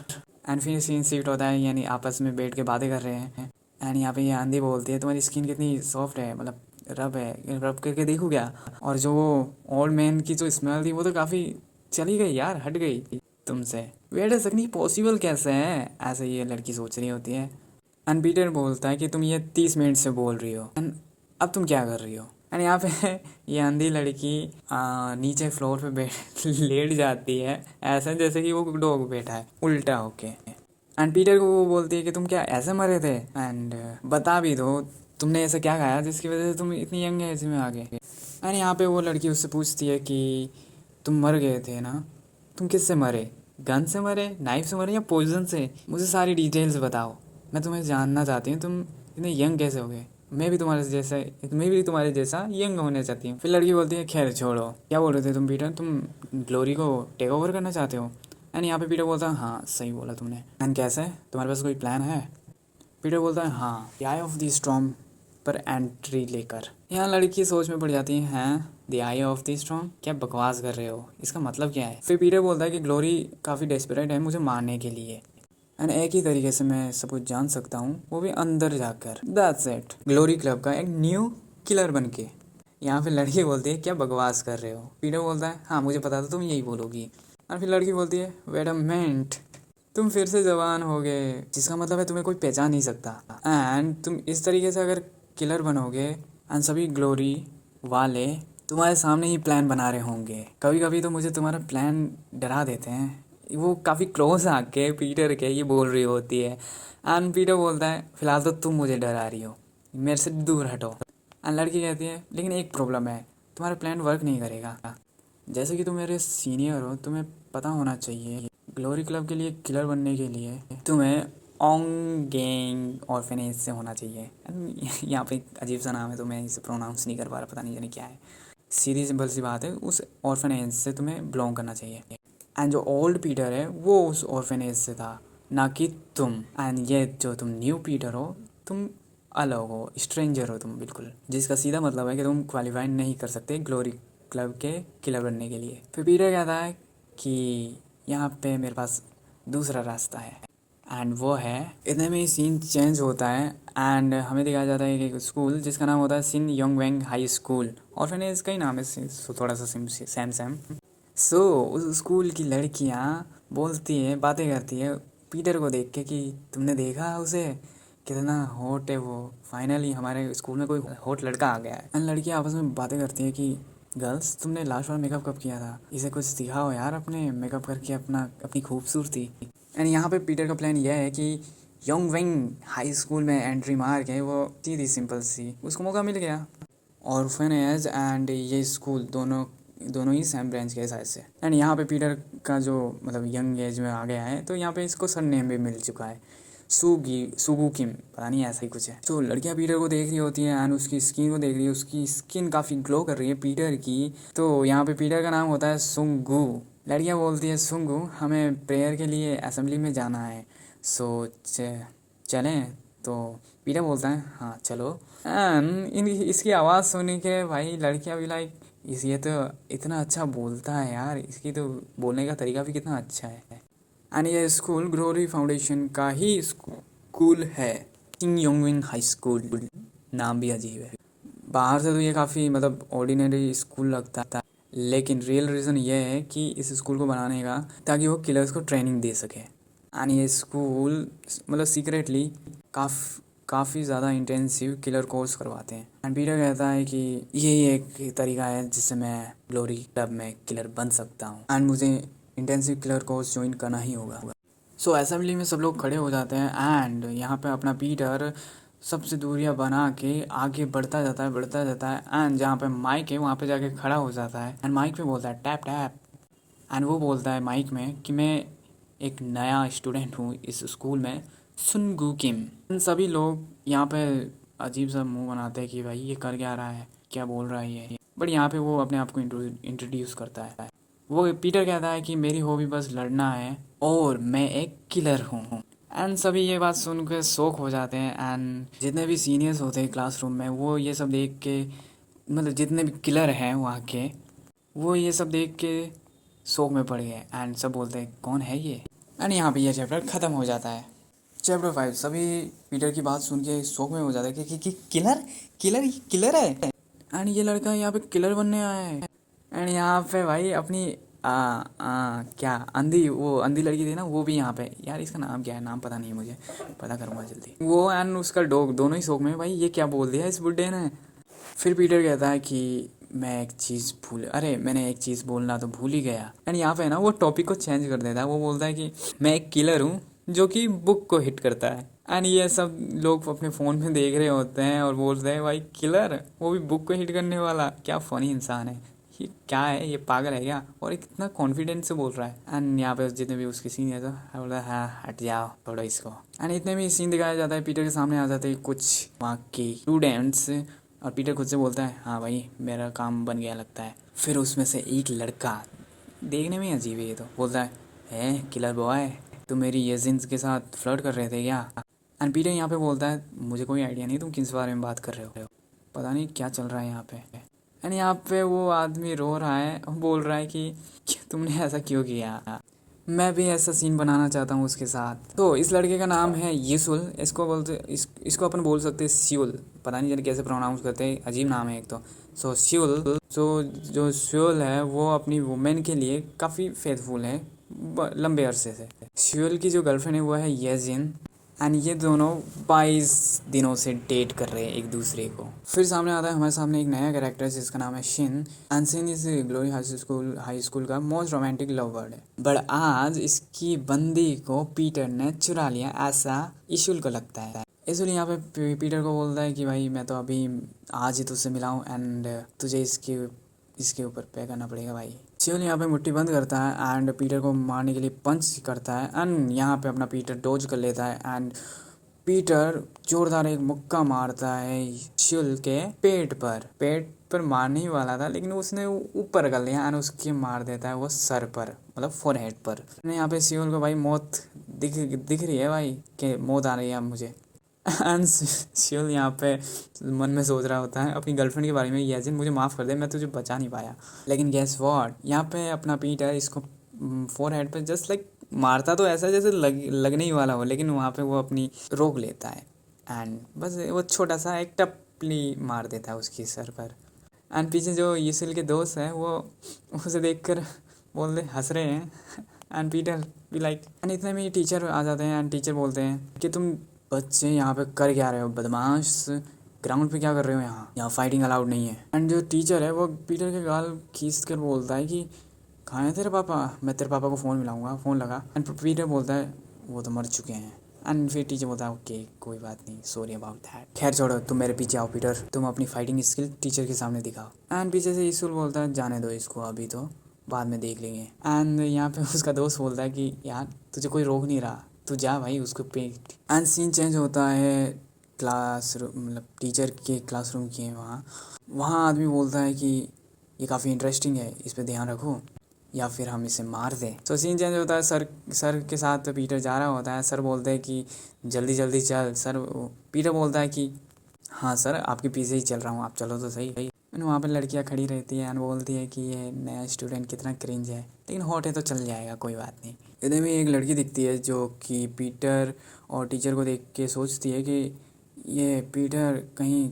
[SPEAKER 1] एंड फिर सीन शिफ्ट होता है, यानी आपस में बैठ के बातें कर रहे हैं। एंड यहाँ पे ये आंधी बोलती है तुम्हारी स्किन कितनी सॉफ्ट है, मतलब रब है, रब करके देखो क्या। और जो वो ओल्ड मैन की जो स्मेल थी वो तो काफ़ी चली गई यार, हट गई तुमसे। वेट ऐसा नहीं पॉसिबल कैसे है, ऐसे ये लड़की सोच रही होती है। एंड पीटर बोलता है कि तुम ये 30 मिनट से बोल रही हो एंड अब तुम क्या कर रही हो। एंड यहाँ पे ये अंधी लड़की नीचे फ्लोर पे बैठ लेट जाती है, ऐसा जैसे कि वो डॉग बैठा है उल्टा होके। एंड पीटर को वो बोलती है कि तुम क्या ऐसे मरे थे एंड बता भी दो तुमने ऐसा क्या खाया जिसकी वजह से तुम इतनी यंग एज में आ गए। एंड यहाँ पे वो लड़की उससे पूछती है कि तुम मर गए थे ना, तुम किससे मरे, गन से मरे, नाइफ से मरे या पॉइजन से, मुझे सारी डिटेल्स बताओ, मैं तुम्हें जानना चाहती हूँ तुम इतने यंग कैसे हो गए, मैं भी तुम्हारे जैसा यंग होने चाहती हूँ। फिर लड़की बोलती है खैर छोड़ो, क्या बोल रहे थे तुम पीटर, तुम ग्लोरी को टेक ओवर करना चाहते हो। एंड यहाँ पे पीटर बोलता है हाँ सही बोला तुमने। एंड कैसे, तुम्हारे पास कोई प्लान है। पीटर बोलता है हाँ the I of the storm पर एंट्री लेकर। यहाँ लड़की सोच में पड़ जाती है हैं the I of the storm, क्या बकवास कर रहे हो, इसका मतलब क्या है। फिर पीटर बोलता है कि ग्लोरी काफ़ी डेस्परेट है मुझे मारने के लिए एंड एक ही तरीके से मैं सब कुछ जान सकता हूँ, वो भी अंदर जाकर। दैट्स इट, ग्लोरी क्लब का एक न्यू किलर बन के। यहाँ पे लड़की बोलती है क्या बकवास कर रहे हो। पीटर बोलता है हाँ मुझे पता था तुम यही बोलोगी। और फिर लड़की बोलती है वेट अ मिनट, तुम फिर से जवान हो गए, जिसका मतलब है तुम्हें कोई पहचान नहीं सकता। एंड तुम इस तरीके से अगर किलर बनोगे एंड सभी ग्लोरी वाले तुम्हारे सामने ही प्लान बना रहे होंगे। कभी कभी तो मुझे तुम्हारा प्लान डरा देते हैं। वो काफ़ी क्लोज आके पीटर के ये बोल रही होती है। एंड पीटर बोलता है फिलहाल तो तुम मुझे डरा रही हो, मेरे से दूर हटो। एंड लड़की कहती है लेकिन एक प्रॉब्लम है, तुम्हारा प्लान वर्क नहीं करेगा। जैसे कि तुम मेरे सीनियर हो, तुम्हें पता होना चाहिए ग्लोरी क्लब के लिए किलर बनने के लिए तुम्हें ओंग गैंग ऑर्फेनेज से होना चाहिए। यहाँ पे एक अजीब सा नाम है तो मैं इसे प्रोनाउंस नहीं कर पा रहा, पता नहीं जाने क्या है। सीधी सिंपल सी बात है, उस ऑर्फनेज से तुम्हें बिलोंग करना चाहिए। एंड जो ओल्ड पीटर है वो उस ऑर्फनेज से था, ना कि तुम। एंड ये जो तुम न्यू पीटर हो, तुम अलग हो, स्ट्रेंजर हो तुम बिल्कुल, जिसका सीधा मतलब है कि तुम क्वालिफाई नहीं कर सकते ग्लोरी क्लब के किलर बनने के लिए। फिर पीटर कहता है कि यहाँ पे मेरे पास दूसरा रास्ता है, एंड वो है, इतने में ही सीन चेंज होता है एंड हमें दिखाया जाता है कि एक स्कूल जिसका नाम होता है सिन योंग वेंग हाई स्कूल, ऑर्फनेज का ही नाम है, सो थोड़ा सा सेम सेम। सो उस स्कूल की लड़कियाँ बोलती हैं, बातें करती है पीटर को देख के कि तुमने देखा उसे, कितना हॉट है वो, फाइनली हमारे स्कूल में कोई हॉट लड़का आ गया है। एंड लड़कियाँ आपस में बातें करती हैं कि गर्ल्स, तुमने लास्ट बार मेकअप कब किया था, इसे कुछ दिखाओ यार अपने मेकअप करके अपनी खूबसूरती। एंड यहाँ पे पीटर का प्लान यह है कि योंग वेंग हाई स्कूल में एंट्री मार के वो सीधी सिंपल सी उसको मौका मिल गया। ऑर्फनेज एंड ये स्कूल दोनों दोनों ही सेम ब्रांच के साइड से। एंड यहाँ पे पीटर का जो मतलब यंग एज में आ गया है, तो यहाँ पे इसको सर नेम भी मिल चुका है, सुगू किम, पता नहीं ऐसा ही कुछ है। तो लड़कियाँ पीटर को देख रही होती हैं एंड उसकी स्किन को देख रही है, उसकी स्किन काफ़ी ग्लो कर रही है पीटर की। तो यहाँ पे पीटर का नाम होता है सुंगू। लड़कियाँ बोलती है सुंगू, हमें प्रेयर के लिए असेंबली में जाना है, सो चलें। तो पीटर बोलता है हाँ चलो। एंड इसकी आवाज़ सुन के भाई लड़कियाँ भी लाइक, ये तो इतना अच्छा बोलता है यार, इसकी तो बोलने का तरीका भी कितना अच्छा है। एंड ये स्कूल ग्लोरी फाउंडेशन का ही स्कूल है, किंग योंगविन हाई स्कूल, नाम भी अजीब है। बाहर से तो ये काफ़ी मतलब ऑर्डिनरी स्कूल लगता था, लेकिन रियल रीज़न ये है कि इस स्कूल को बनाने का ताकि वो किलर्स को ट्रेनिंग दे सके। एंड ये स्कूल मतलब सीक्रेटली काफ़ी ज़्यादा इंटेंसिव किलर कोर्स करवाते हैं। एंड पीटर कहता है कि यही एक तरीका है जिससे मैं ग्लोरी क्लब में किलर बन सकता हूँ, एंड मुझे इंटेंसिव किलर कोर्स ज्वाइन करना ही होगा। सो असेंबली में सब लोग खड़े हो जाते हैं एंड यहाँ पे अपना पीटर सबसे दूरियां बना के आगे बढ़ता जाता है एंड जहाँ पे माइक है वहाँ पे जाके खड़ा हो जाता है एंड माइक पे बोलता है टैप टैप। एंड वो बोलता है माइक में कि मैं एक नया स्टूडेंट हूँ इस स्कूल में, सुनगू किम। सभी लोग यहाँ पे अजीब सा मुंह बनाते हैं कि भाई ये कर क्या रहा है, क्या बोल रहा है ये, बट यहाँ पे वो अपने आप को इंट्रोड्यूस करता है। वो पीटर कहता है कि मेरी हॉबी बस लड़ना है और मैं एक किलर हूँ। एंड सभी ये बात सुन के शौक हो जाते हैं एंड जितने भी सीनियर्स होते हैं क्लासरूम में वो ये सब देख के, मतलब जितने भी किलर हैं वहाँ के, वो ये सब देख के शौक में पड़ गए एंड सब बोलते हैं कौन है ये। एंड यहाँ पे ये चैप्टर ख़त्म हो जाता है। चैप्टर 5 सभी पीटर की बात सुन के शौक में हो जाता है कि किलर किलर किलर है एंड ये लड़का यहाँ पे किलर बनने आया है। एंड यहाँ पे भाई अपनी क्या अंधी लड़की थी ना, वो भी यहाँ पे, यार इसका नाम क्या है, नाम पता नहीं है मुझे, पता करूँगा जल्दी। वो एंड उसका डॉग दोनों ही शौक में, भाई ये क्या बोल दिया इस बुड्ढे ने। फिर पीटर कहता है कि मैंने एक चीज़ बोलना तो भूल ही गया। एंड यहाँ पे ना वो टॉपिक को चेंज कर देता है, वो बोलता है कि मैं एक किलर हूँ जो कि बुक को हिट करता है। एंड ये सब लोग अपने फ़ोन में देख रहे होते हैं और बोलते हैं भाई किलर, वो भी बुक को हिट करने वाला, क्या फ़नी इंसान है ये, क्या है ये, पागल है क्या, और कितना कॉन्फिडेंस से बोल रहा है। एंड यहाँ पे जितने भी उसकी सीन है तो बोला हाँ हट जाओ थोड़ा इसको। एंड इतने भी सीन दिखाया जाता है, पीटर के सामने आ जाते हैं कुछ वहाँ के स्टूडेंट्स और पीटर खुद से बोलता है हाँ भाई मेरा काम बन गया लगता है। फिर उसमें से एक लड़का, देखने में अजीब है ये, तो बोलता है किलर बॉय, तुम मेरी येजिन्स के साथ फ्लर्ट कर रहे थे क्या। एंड पीटर यहाँ पे बोलता है मुझे कोई आइडिया नहीं तुम किस बारे में बात कर रहे हो, पता नहीं क्या चल रहा है यहाँ पे। एंड यहाँ पे वो आदमी रो रहा है और बोल रहा है कि तुमने ऐसा क्यों किया, मैं भी ऐसा सीन बनाना चाहता हूँ उसके साथ। तो इस लड़के का नाम है यीसुल, इसको अपन बोल सकते हैं स्यूल, पता नहीं कैसे प्रोनाउंस करते हैं, अजीब नाम है एक तो। सो स्यूल, जो स्यूल है वो अपनी वुमेन के लिए काफ़ी फेथफुल है लंबे अरसे से। स्यूल की जो गर्लफ्रेंड है वो है येजिन एंड ये दोनों 22 दिनों से डेट कर रहे हैं एक दूसरे को। फिर सामने आता है हमारे सामने एक नया कैरेक्टर जिसका नाम है शिन एंड शिन इस ग्लोरी हाई स्कूल का मोस्ट रोमांटिक लव बर्ड है। बट आज इसकी बंदी को पीटर ने चुरा लिया, ऐसा इशुल को लगता है। इसलिए यहाँ पे पीटर को बोलता है कि भाई मैं तो अभी आज ही तुझसे मिला हूँ एंड तुझे इसके ऊपर पे करना पड़ेगा भाई। शिवल यहाँ पे मुट्ठी बंद करता है एंड पीटर को मारने के लिए पंच करता है एंड यहाँ पे अपना पीटर डॉज कर लेता है एंड पीटर जोरदार एक मुक्का मारता है शिल के पेट पर मारने ही वाला था, लेकिन उसने ऊपर कर लिया और उसके मार देता है वो सर पर, मतलब फोरहेड पर। यहाँ पे सियोल को भाई मौत दिख रही है भाई, कि मौत आ रही है अब मुझे। एंड शियोल यहाँ पे मन में सोच रहा होता है अपनी गर्लफ्रेंड के बारे में, याजिन मुझे माफ़ कर दे, मैं तुझे बचा नहीं पाया। लेकिन गैस व्हाट, यहाँ पे अपना पीटर इसको फोरहेड पे जस्ट लाइक मारता तो ऐसा जैसे लगने ही वाला हो, लेकिन वहाँ पे वो अपनी रोक लेता है एंड बस वो छोटा सा एक टपली मार देता है उसकी सर पर। एंड पीछे जो यीशुल के दोस्त हैं वो उसे देखकर बोल दे हंस रहे हैं एंड पीटर भी लाइक। एंड इतने में टीचर आ जाते हैं एंड टीचर बोलते हैं कि तुम बच्चे यहाँ पे कर क्या रहे हो, बदमाश, ग्राउंड पे क्या कर रहे हो, यहाँ फाइटिंग अलाउड नहीं है। एंड जो टीचर है वो पीटर के गाल खींच कर बोलता है कि कहाँ है तेरे पापा, मैं तेरे पापा को फ़ोन मिलाऊंगा, फ़ोन लगा। एंड पीटर बोलता है वो तो मर चुके हैं। एंड फिर टीचर बोलता है ओके कोई बात नहीं, सॉरी अबाउट दैट, खैर छोड़ो, तुम मेरे पीछे आओ पीटर, तुम अपनी फाइटिंग स्किल टीचर के सामने दिखाओ। एंड पीछे से यीशुल बोलता है जाने दो इसको, अभी तो बाद में देख लेंगे। एंड यहाँ पे उसका दोस्त बोलता है कि यार तुझे कोई रोक नहीं रहा, तू जा भाई उसको पेट। एंड सीन चेंज होता है क्लास मतलब टीचर के क्लासरूम की है वहाँ आदमी बोलता है कि ये काफ़ी इंटरेस्टिंग है, इस पर ध्यान रखो या फिर हम इसे मार दें। तो सीन चेंज होता है, सर के साथ पीटर जा रहा होता है। सर बोलते हैं कि जल्दी जल्दी चल। पीटर बोलता है कि हाँ सर आपके पीछे ही चल रहा हूँ, आप चलो तो सही। वहाँ पर लड़कियाँ खड़ी रहती हैं एंड बोलती है कि ये नया स्टूडेंट कितना क्रिंज है, लेकिन हॉट है तो चल जाएगा, कोई बात नहीं। इधर में एक लड़की दिखती है जो कि पीटर और टीचर को देख के सोचती है कि ये पीटर कहीं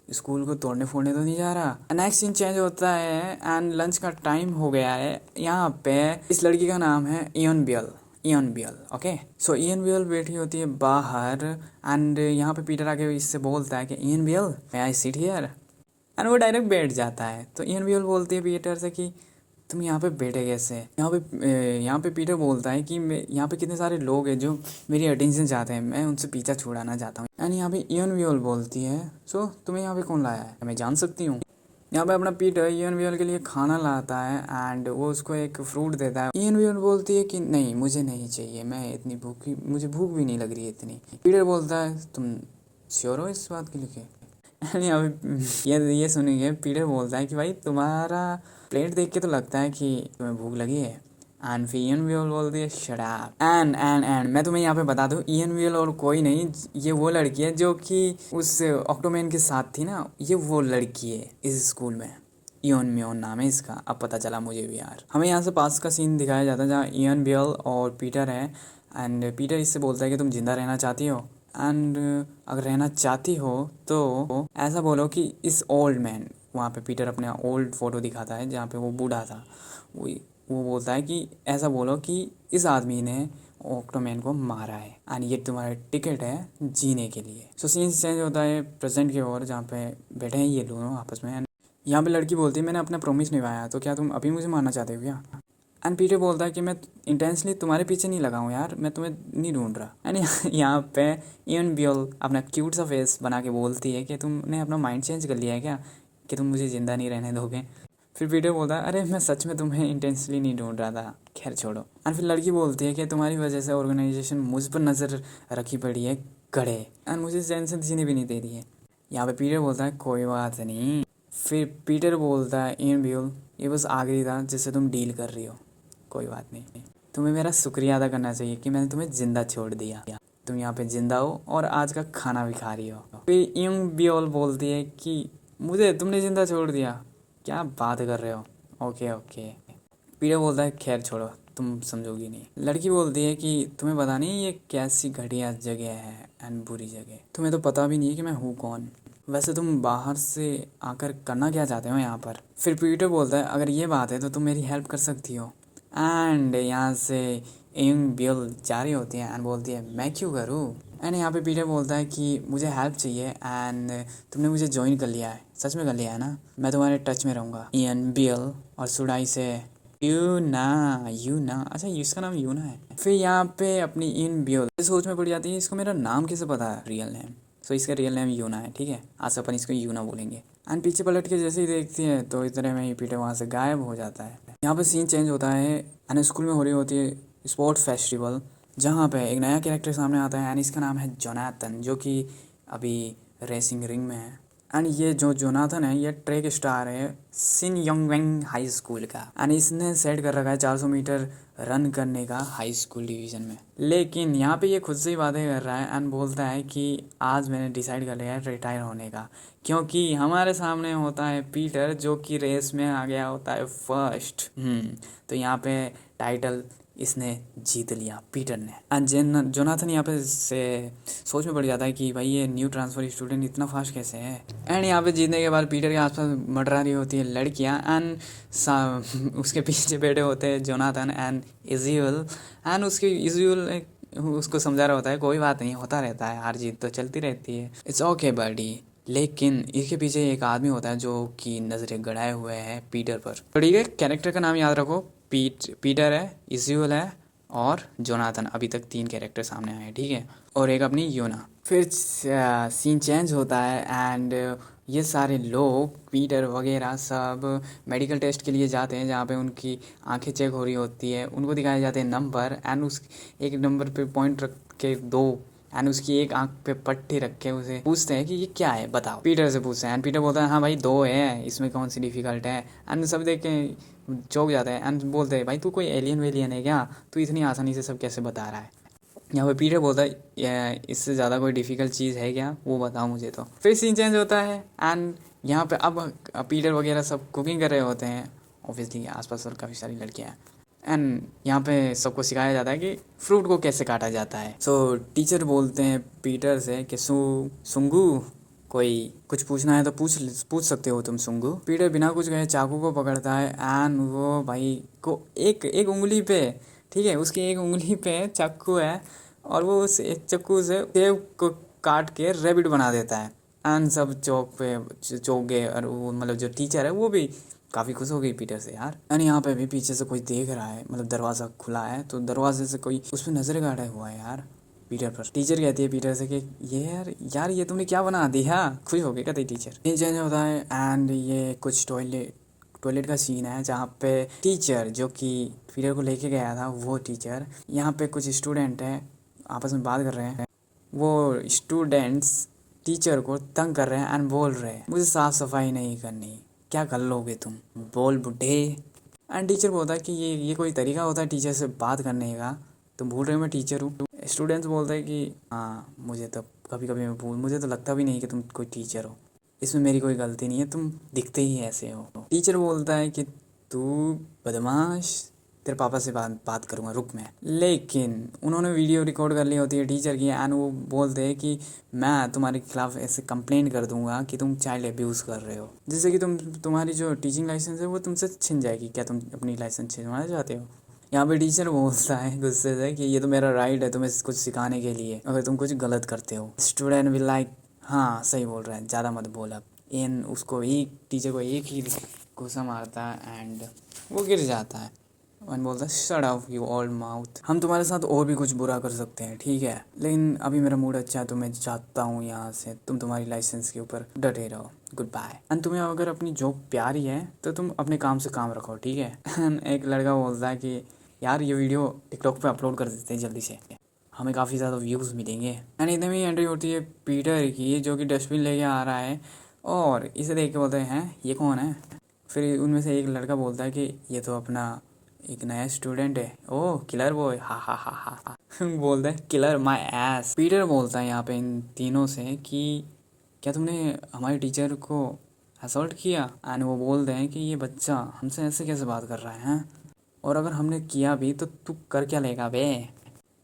[SPEAKER 1] स्कूल को तोड़ने फोड़ने तो नहीं जा रहा। नेक्स्ट सीन चेंज होता है एंड लंच का टाइम हो गया है। यहाँ पे इस लड़की का नाम है इयन बियल। ओके, सो इयन बियल बैठी होती है बाहर एंड यहाँ पे पीटर आके इससे बोलता है कि Ian Beale may I sit here, and वो डायरेक्ट बैठ जाता है। तो इयन बियल बोलती है पीटर से कि तुम यहाँ पे बैठे कैसे। यहाँ पे पीटर बोलता है कि मैं यहाँ पे कितने सारे लोग हैं जो मेरी अटेंशन चाहते हैं, मैं उनसे पीछा छुड़ाना चाहता हूँ। एंड यहाँ पे इयन वियल बोलती है सो तुम्हें यहाँ पे कौन लाया है, मैं जान सकती हूँ। यहाँ पे अपना पीटर इयन वियल के लिए खाना लाता है एंड वो उसको एक फ्रूट देता है। इयन वियल बोलती है कि नहीं मुझे नहीं चाहिए, मैं इतनी भूखी, मुझे भूख भी नहीं लग रही है इतनी। पीटर बोलता है तुम श्योर हो इस बात के लिए। यहाँ पे ये सुनेंगे पीटर बोलता है कि भाई तुम्हारा प्लेट देख के तो लगता है कि तुम्हें भूख लगी है। एंड फिर इयन वियल बोलती है शट अप। एंड मैं तुम्हें यहाँ पे बता दूँ इयन वियल और कोई नहीं, ये वो लड़की है जो कि उस ऑक्टोमैन के साथ थी ना, ये वो लड़की है इस स्कूल में। इयन मियोन नाम है इसका, अब पता चला मुझे भी यार। हमें यहाँ से पास का सीन दिखाया जाता है जहाँ इयन वियल और पीटर है एंड पीटर इससे बोलता है कि तुम जिंदा रहना चाहती हो एंड अगर रहना चाहती हो तो ऐसा बोलो कि इस ओल्ड मैन, वहाँ पे पीटर अपने ओल्ड फोटो दिखाता है जहाँ पे वो बूढ़ा था, वो बोलता है कि ऐसा बोलो कि इस आदमी ने ऑक्टोमैन को मारा है एंड ये तुम्हारा टिकट है जीने के लिए। सो सीन चेंज होता है प्रेजेंट की ओर जहाँ पे बैठे हैं ये दोनों आपस में। यहाँ पे लड़की बोलती है मैंने अपना प्रॉमिस निभाया, तो क्या तुम अभी मुझे मारना चाहते हो क्या। एंड पीटर बोलता है कि मैं इंटेंसली तुम्हारे पीछे नहीं लगा हूँ यार, मैं तुम्हें नहीं ढूंढ रहा। एंड यहाँ पे इयन बियल अपना क्यूट सा फेस बना के बोलती है कि तुमने अपना माइंड चेंज कर लिया है क्या, कि तुम मुझे ज़िंदा नहीं रहने दोगे। फिर पीटर बोलता है अरे मैं सच में तुम्हें इंटेंसली नहीं ढूंढ रहा था, खैर छोड़ो। एंड फिर लड़की बोलती है कि तुम्हारी वजह से ऑर्गेनाइजेशन मुझ पर नज़र रखी पड़ी है गड़े, एंड मुझे चैन से जीने भी नहीं दे रही है। यहाँ पे पीटर बोलता है कोई बात नहीं। फिर पीटर बोलता है इयन बियल ये बस आखिरी था जिससे तुम डील कर रही हो, कोई बात नहीं, तुम्हें मेरा शुक्रिया अदा करना चाहिए कि मैंने तुम्हें ज़िंदा छोड़ दिया, तुम यहाँ पे ज़िंदा हो और आज का खाना भी खा रही हो। फिर इयन बियल बोलती है कि मुझे तुमने ज़िंदा छोड़ दिया, क्या बात कर रहे हो। ओके। पीटर बोलता है खैर छोड़ो, तुम समझोगी नहीं। लड़की बोलती है कि तुम्हें पता नहीं ये कैसी घटिया जगह है एंड बुरी जगह, तुम्हें तो पता भी नहीं है कि मैं हूँ कौन, वैसे तुम बाहर से आकर करना क्या चाहते हो यहाँ पर। फिर पीटर बोलता है अगर ये बात है तो तुम मेरी हेल्प कर सकती हो। एंड यहाँ से इयन बियल जा रही होती है एंड बोलती है मैं क्यों करूँ। एंड यहाँ पे पीटर बोलता है कि मुझे हेल्प चाहिए एंड तुमने मुझे ज्वाइन कर लिया है, सच में कर लिया है ना, मैं तुम्हारे टच में रहूँगा। इयन बियल और सुडाई से यूना, अच्छा इसका नाम यूना है। फिर यहाँ पे अपनी इयन बियल सोच में पड़ जाती है इसको मेरा नाम कैसे पता है रियल नेम। सो इसका रियल नेम यूना है, ठीक है, आज अपन इसको यूना बोलेंगे। एंड पीछे पलट के जैसे ही देखती है तो इतने में ही पीटर वहाँ से गायब हो जाता है। यहाँ पे सीन चेंज होता है एंड स्कूल में हो रही होती है स्पोर्ट फेस्टिवल, जहाँ पे एक नया कैरेक्टर सामने आता है एंड इसका नाम है जोनाथन, जो कि अभी रेसिंग रिंग में है। एंड ये जो जोनाथन है ये ट्रैक स्टार है सिन योंगवेंग हाई स्कूल का। एंड इसने सेट कर रखा है 400 मीटर रन करने का हाई स्कूल डिवीज़न में। लेकिन यहाँ पे ये खुद से ही बातें कर रहा है एंड बोलता है कि आज मैंने डिसाइड कर लिया है रिटायर होने का, क्योंकि हमारे सामने होता है पीटर जो कि रेस में आ गया होता है फर्स्ट। तो यहाँ पे टाइटल इसने जीत लिया पीटर ने। एंड जोनाथन यहाँ पे से सोच में पड़ जाता है कि भाई ये न्यू ट्रांसफर स्टूडेंट इतना फास्ट कैसे है। एंड यहाँ पे जीतने के बाद पीटर के आसपास मंडरा रही होती है लड़कियाँ एंड उसके पीछे बैठे होते हैं जोनाथन एंड इज़ियल। एंड उसके इज़ियल उसको समझा रहा होता है कोई बात नहीं, होता रहता है, हार जीत तो चलती रहती है, इट्स ओके बडी। लेकिन इसके पीछे एक आदमी होता है जो कि नज़रें गड़ाए हुए है पीटर पर। तो ठीक है, कैरेक्टर का नाम याद रखो, पीटर है, इज़्यूल है और जोनाथन। अभी तक 3 कैरेक्टर सामने आए हैं, ठीक है, और एक अपनी योना। फिर सीन चेंज होता है एंड ये सारे लोग पीटर वगैरह सब मेडिकल टेस्ट के लिए जाते हैं जहाँ पे उनकी आंखें चेक हो रही होती है। उनको दिखाए जाते हैं नंबर एंड उस एक नंबर पे पॉइंट रख के 2 एंड उसकी एक आंख पे पट्टी रख के उसे पूछते हैं कि ये क्या है बताओ। पीटर से पूछते हैं एंड पीटर बोलता है हाँ भाई 2 है, इसमें कौन सी डिफ़िकल्ट है। एंड सब देख के चौंक जाते हैं एंड बोलते हैं भाई तू कोई एलियन वेलियन है क्या, तू इतनी आसानी से सब कैसे बता रहा है। यहाँ पे पीटर बोलता है इससे ज़्यादा कोई डिफ़िकल्ट चीज़ है क्या, वो बताओ मुझे। तो फिर सीन चेंज होता है एंड यहाँ पे अब पीटर वगैरह सब कुकिंग कर रहे होते हैं। ऑब्वियसली आसपास और काफ़ी सारी लड़कियाँ हैं एंड यहाँ पे सबको सिखाया जाता है कि फ्रूट को कैसे काटा जाता है। सो टीचर बोलते हैं पीटर से कि सुंगू कोई कुछ पूछना है तो पूछ सकते हो तुम सुंगू। पीटर बिना कुछ कहे चाकू को पकड़ता है एंड वो भाई को एक उंगली पे, ठीक है, उसकी एक उंगली पे चाकू है और वो उस एक चाकू से सेब को काट के रैबिट बना देता है। एंड सब चौक गए और वो मतलब जो टीचर है वो भी काफ़ी खुश हो गई पीटर से यार। एंड यहाँ पे भी पीछे से कोई देख रहा है, मतलब दरवाज़ा खुला है तो दरवाजे से कोई उस पर नज़र गाड़ा हुआ है यार पीटर पर। टीचर कहती है पीटर से कि ये यार ये तुमने क्या बना दिया, खुश हो गई कहती टीचर। सीन चेंज होता है एंड ये कुछ टॉयलेट का सीन है जहाँ पे टीचर जो कि पीटर को लेके गया था वो टीचर, यहाँ पे कुछ स्टूडेंट हैं आपस में बात कर रहे हैं। वो स्टूडेंट्स टीचर को तंग कर रहे हैं एंड बोल रहे हैं मुझे साफ़ सफाई नहीं करनी, क्या कर लोगे तुम, बोल बुढ़े। एंड टीचर बोलता है कि ये कोई तरीका होता है टीचर से बात करने का, तुम भूल रहे हो मैं टीचर हूँ। स्टूडेंट्स बोलते हैं कि हाँ मुझे तो कभी कभी मुझे तो लगता भी नहीं कि तुम कोई टीचर हो, इसमें मेरी कोई गलती नहीं है, तुम दिखते ही ऐसे हो। टीचर बोलता है कि तू बदमाश, तेरे पापा से बात करूँगा रुक मैं। लेकिन उन्होंने वीडियो रिकॉर्ड कर ली होती है टीचर की एंड वो बोलते हैं कि मैं तुम्हारे खिलाफ ऐसे कंप्लेंट कर दूंगा कि तुम चाइल्ड अब्यूज़ कर रहे हो, जिससे कि तुम्हारी जो टीचिंग लाइसेंस है वो तुमसे छिन जाएगी। क्या तुम अपनी लाइसेंस छिनवाना चाहते हो। यहाँ पे टीचर बोलता है गुस्से से कि ये तो मेरा राइट है तुम्हें कुछ सिखाने के लिए अगर तुम कुछ गलत करते हो। स्टूडेंट भी लाइक हाँ सही बोल रहा है, ज़्यादा मत बोल अब। इन उसको एक टीचर को एक ही घुसा मारता है एंड वो गिर जाता है। वन बोलता है shut up you old mouth, हम तुम्हारे साथ और भी कुछ बुरा कर सकते हैं ठीक है, लेकिन अभी मेरा मूड अच्छा है तो मैं जाता हूँ यहाँ से, तुम तुम्हारी लाइसेंस के ऊपर डटे रहो, गुड बाय। एंड तुम्हें अगर अपनी जॉब प्यारी है तो तुम अपने काम से काम रखो ठीक है। एंड एक लड़का बोलता है कि यार ये वीडियो टिकटॉक पे अपलोड कर देते हैं जल्दी से, हमें काफ़ी ज़्यादा व्यूज़ मिलेंगे। एंड इतने में एंट्री होती है पीटर की जो कि डस्टबिन लेके आ रहा है और इसे देख के बोलते हैं ये कौन है। फिर उनमें से एक लड़का बोलता है कि ये तो अपना एक नया स्टूडेंट है, ओह किलर बॉय, हा हा हा हा हा। बोलता है किलर माय एस। पीटर बोलता है यहाँ पे इन तीनों से कि क्या तुमने हमारे टीचर को असॉल्ट किया। एंड वो बोलते हैं कि ये बच्चा हमसे ऐसे कैसे बात कर रहा है और अगर हमने किया भी तो तू कर क्या लेगा बे।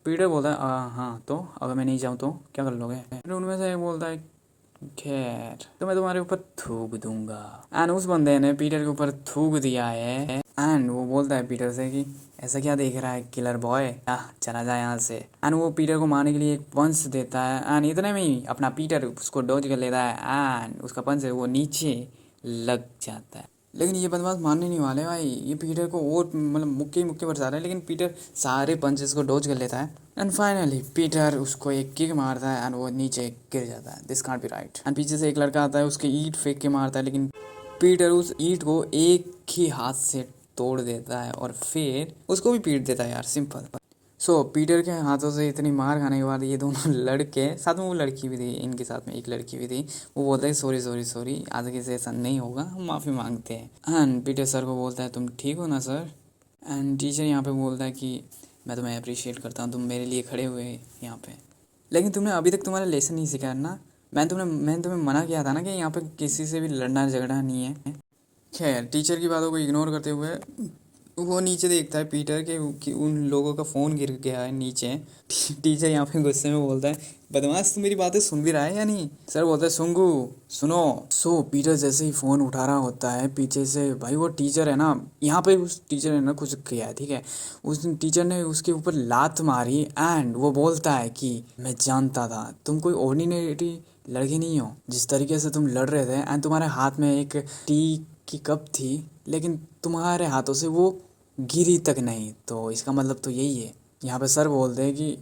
[SPEAKER 1] पीटर बोलता है हाँ तो अगर मैं नहीं जाऊँ तो क्या कर लोगे। फिर उनमें से एक बोलता है खैर तो मैं तुम्हारे ऊपर थूक दूंगा। एंड उस बंदे ने पीटर के ऊपर थूक दिया है एंड वो बोलता है पीटर से कि ऐसा क्या देख रहा है किलर बॉय, चला जाए यहाँ से। एंड वो पीटर को मारने के लिए एक पंच देता है एंड इतने में ही अपना पीटर उसको डॉज कर लेता है एंड उसका पंच है वो नीचे लग जाता है। लेकिन ये बदमाश मारने नहीं वाले भाई, ये पीटर को और मतलब मुक्के बरसा रहे हैं, लेकिन पीटर सारे पंचेस को डॉज कर लेता है एंड फाइनली पीटर उसको एक किक मारता है एंड वो नीचे गिर जाता है। This can't be right. And पीछे से एक लड़का आता है उसके ईंट फेंक के मारता है, लेकिन पीटर उस ईंट को एक ही हाथ से तोड़ देता है और फिर उसको भी पीट देता है यार, सिंपल। सो पीटर के हाथों से इतनी मार खाने के बाद ये दोनों लड़के, साथ में वो लड़की भी थी, इनके साथ में एक लड़की भी थी, वो बोलते हैं सॉरी सॉरी सॉरी, आगे से ऐसा नहीं होगा, हम माफ़ी मांगते हैं। एंड पीटर सर को बोलता है तुम ठीक हो ना सर। एंड टीचर यहाँ पे बोलता है कि मैं तुम्हें अप्रिशिएट करता हूँ, तुम मेरे लिए खड़े हुए यहाँ पे, लेकिन तुमने अभी तक तुम्हारा लेसन नहीं सीखा है ना। मैंने तुम्हें मना किया था ना कि यहाँ पे किसी से भी लड़ना झगड़ना नहीं है। खैर टीचर की बातों को इग्नोर करते हुए वो नीचे देखता है पीटर के कि उन लोगों का फ़ोन गिर गया है नीचे। टीचर यहाँ पे गुस्से में बोलता है बदमाश तू मेरी बातें सुन भी रहा है या नहीं। सर बोलता है सुंगू सुनो। सो पीटर जैसे ही फ़ोन उठा रहा होता है पीछे से, भाई वो टीचर है ना, यहाँ पे उस टीचर ने ना कुछ किया है, ठीक है, उस टीचर ने उसके ऊपर लात मारी एंड वो बोलता है कि मैं जानता था तुम कोई ऑर्डिनरी लड़के नहीं हो, जिस तरीके से तुम लड़ रहे थे एंड तुम्हारे हाथ में एक टी की कप थी, लेकिन तुम्हारे हाथों से वो गिरी तक नहीं, तो इसका मतलब तो यही है। यहाँ पे सर बोलते हैं कि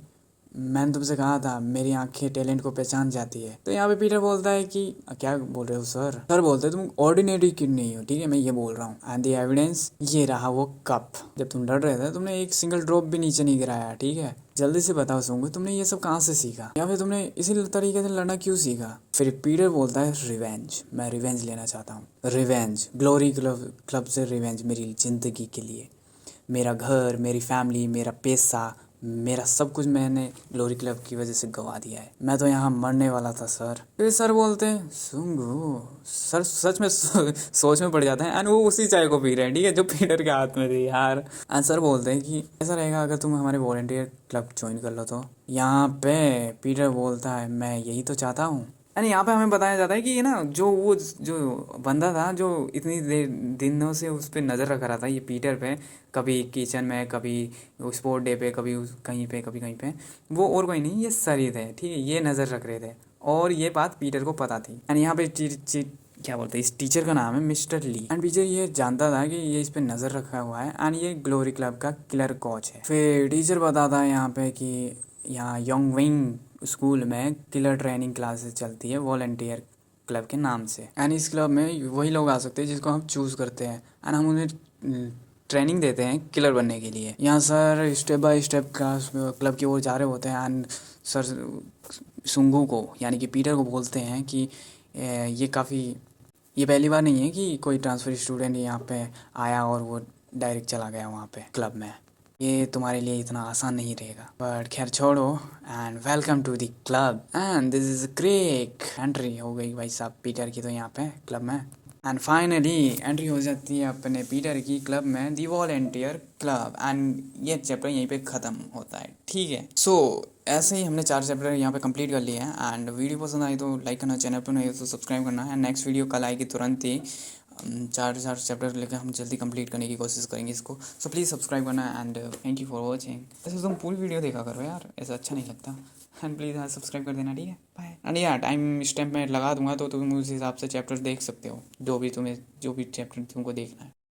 [SPEAKER 1] मैंने तुमसे कहा था मेरी आंखें टैलेंट को पहचान जाती है। तो यहाँ पे पीटर बोलता है कि क्या बोल रहे हो सर। सर बोलते हैं तुम ऑर्डिनरी किड नहीं हो, ठीक है, मैं ये बोल रहा हूँ एंड द एविडेंस ये रहा वो कप। जब तुम लड़ रहे थे तुमने एक सिंगल ड्रॉप भी नीचे नहीं गिराया, ठीक है, जल्दी से बताओ सोंगू तुमने ये सब कहाँ से सीखा, या फिर तुमने इसी तरीके से लड़ना क्यों सीखा। फिर पीटर बोलता है रिवेंज, मैं रिवेंज लेना चाहता हूँ, रिवेंज, ग्लोरी क्लब से रिवेंज, मेरी ज़िंदगी के लिए, मेरा घर, मेरी फैमिली, मेरा पैसा, मेरा सब कुछ मैंने ग्लोरी क्लब की वजह से गंवा दिया है, मैं तो यहाँ मरने वाला था सर। फिर सर बोलते हैं सुंगू। सर सच में सोच में पड़ जाते हैं एंड वो उसी चाय को पी रहे हैं, ठीक है, जो पीटर के हाथ में थी यार। एंड सर बोलते हैं कि ऐसा रहेगा अगर तुम हमारे वॉलंटियर क्लब ज्वाइन कर लो तो। यहाँ पे पीटर बोलता है मैं यही तो चाहता हूँ। एंड यहाँ पे हमें बताया जाता है कि ये ना जो बंदा था जो इतनी देर दिनों से उस पर नज़र रख रहा था, ये पीटर पे, कभी किचन में, कभी स्पोर्ट डे पे, कभी कहीं पे, कभी कहीं पे, वो और कोई नहीं, ये सर ही थे, ठीक है, ये नज़र रख रहे थे और ये बात पीटर को पता थी। एंड यहाँ पे क्या बोलते हैं, इस टीचर का नाम है मिस्टर ली एंड टीचर ये जानता था कि ये इस पे नज़र रखा हुआ है एंड ये ग्लोरी क्लब का किलर कोच है। फिर टीचर बताता है यहाँ पे कि यहाँ यंग विंग स्कूल में किलर ट्रेनिंग क्लासेस चलती है वॉलंटियर क्लब के नाम से एंड इस क्लब में वही लोग आ सकते हैं जिसको हम चूज़ करते हैं एंड हम उन्हें ट्रेनिंग देते हैं किलर बनने के लिए। यहाँ sir step by step club की ओर जा रहे होते हैं एंड सर सुंगू को यानी कि पीटर को बोलते हैं कि ये पहली बार नहीं है कि कोई ट्रांसफ़र स्टूडेंट यहाँ पे आया और वो डायरेक्ट चला गया वहाँ पे क्लब में, ये तुम्हारे लिए इतना आसान नहीं रहेगा, बट खैर छोड़ो and welcome to the club and this is great. Entry हो गई भाई साहब पीटर की तो यहाँ पे क्लब में एंड फाइनली एंट्री हो जाती है अपने पीटर की क्लब में, दी वॉलंटियर क्लब, एंड ये चैप्टर यहीं पे ख़त्म होता है, ठीक है। सो ऐसे ही हमने 4 चैप्टर यहाँ पे कंप्लीट कर लिए हैं एंड वीडियो पसंद आई तो लाइक करना, चैनल पर नहीं हो तो सब्सक्राइब करना है। नेक्स्ट वीडियो कल आएगी तुरंत ही, 4 चैप्टर लेकर हम जल्दी कंप्लीट करने की कोशिश करेंगे इसको, सो प्लीज़ सब्सक्राइब करना and thank you for watching. ऐसे तुम पूरी वीडियो देखा करो यार, ऐसा अच्छा नहीं लगता, एंड प्लीज़ हाँ सब्सक्राइब कर देना, ठीक है, बाय। एंड यार टाइम स्टैम्प में लगा दूंगा तो तुम उस हिसाब से चैप्टर देख सकते हो, जो भी चैप्टर तुमको देखना है।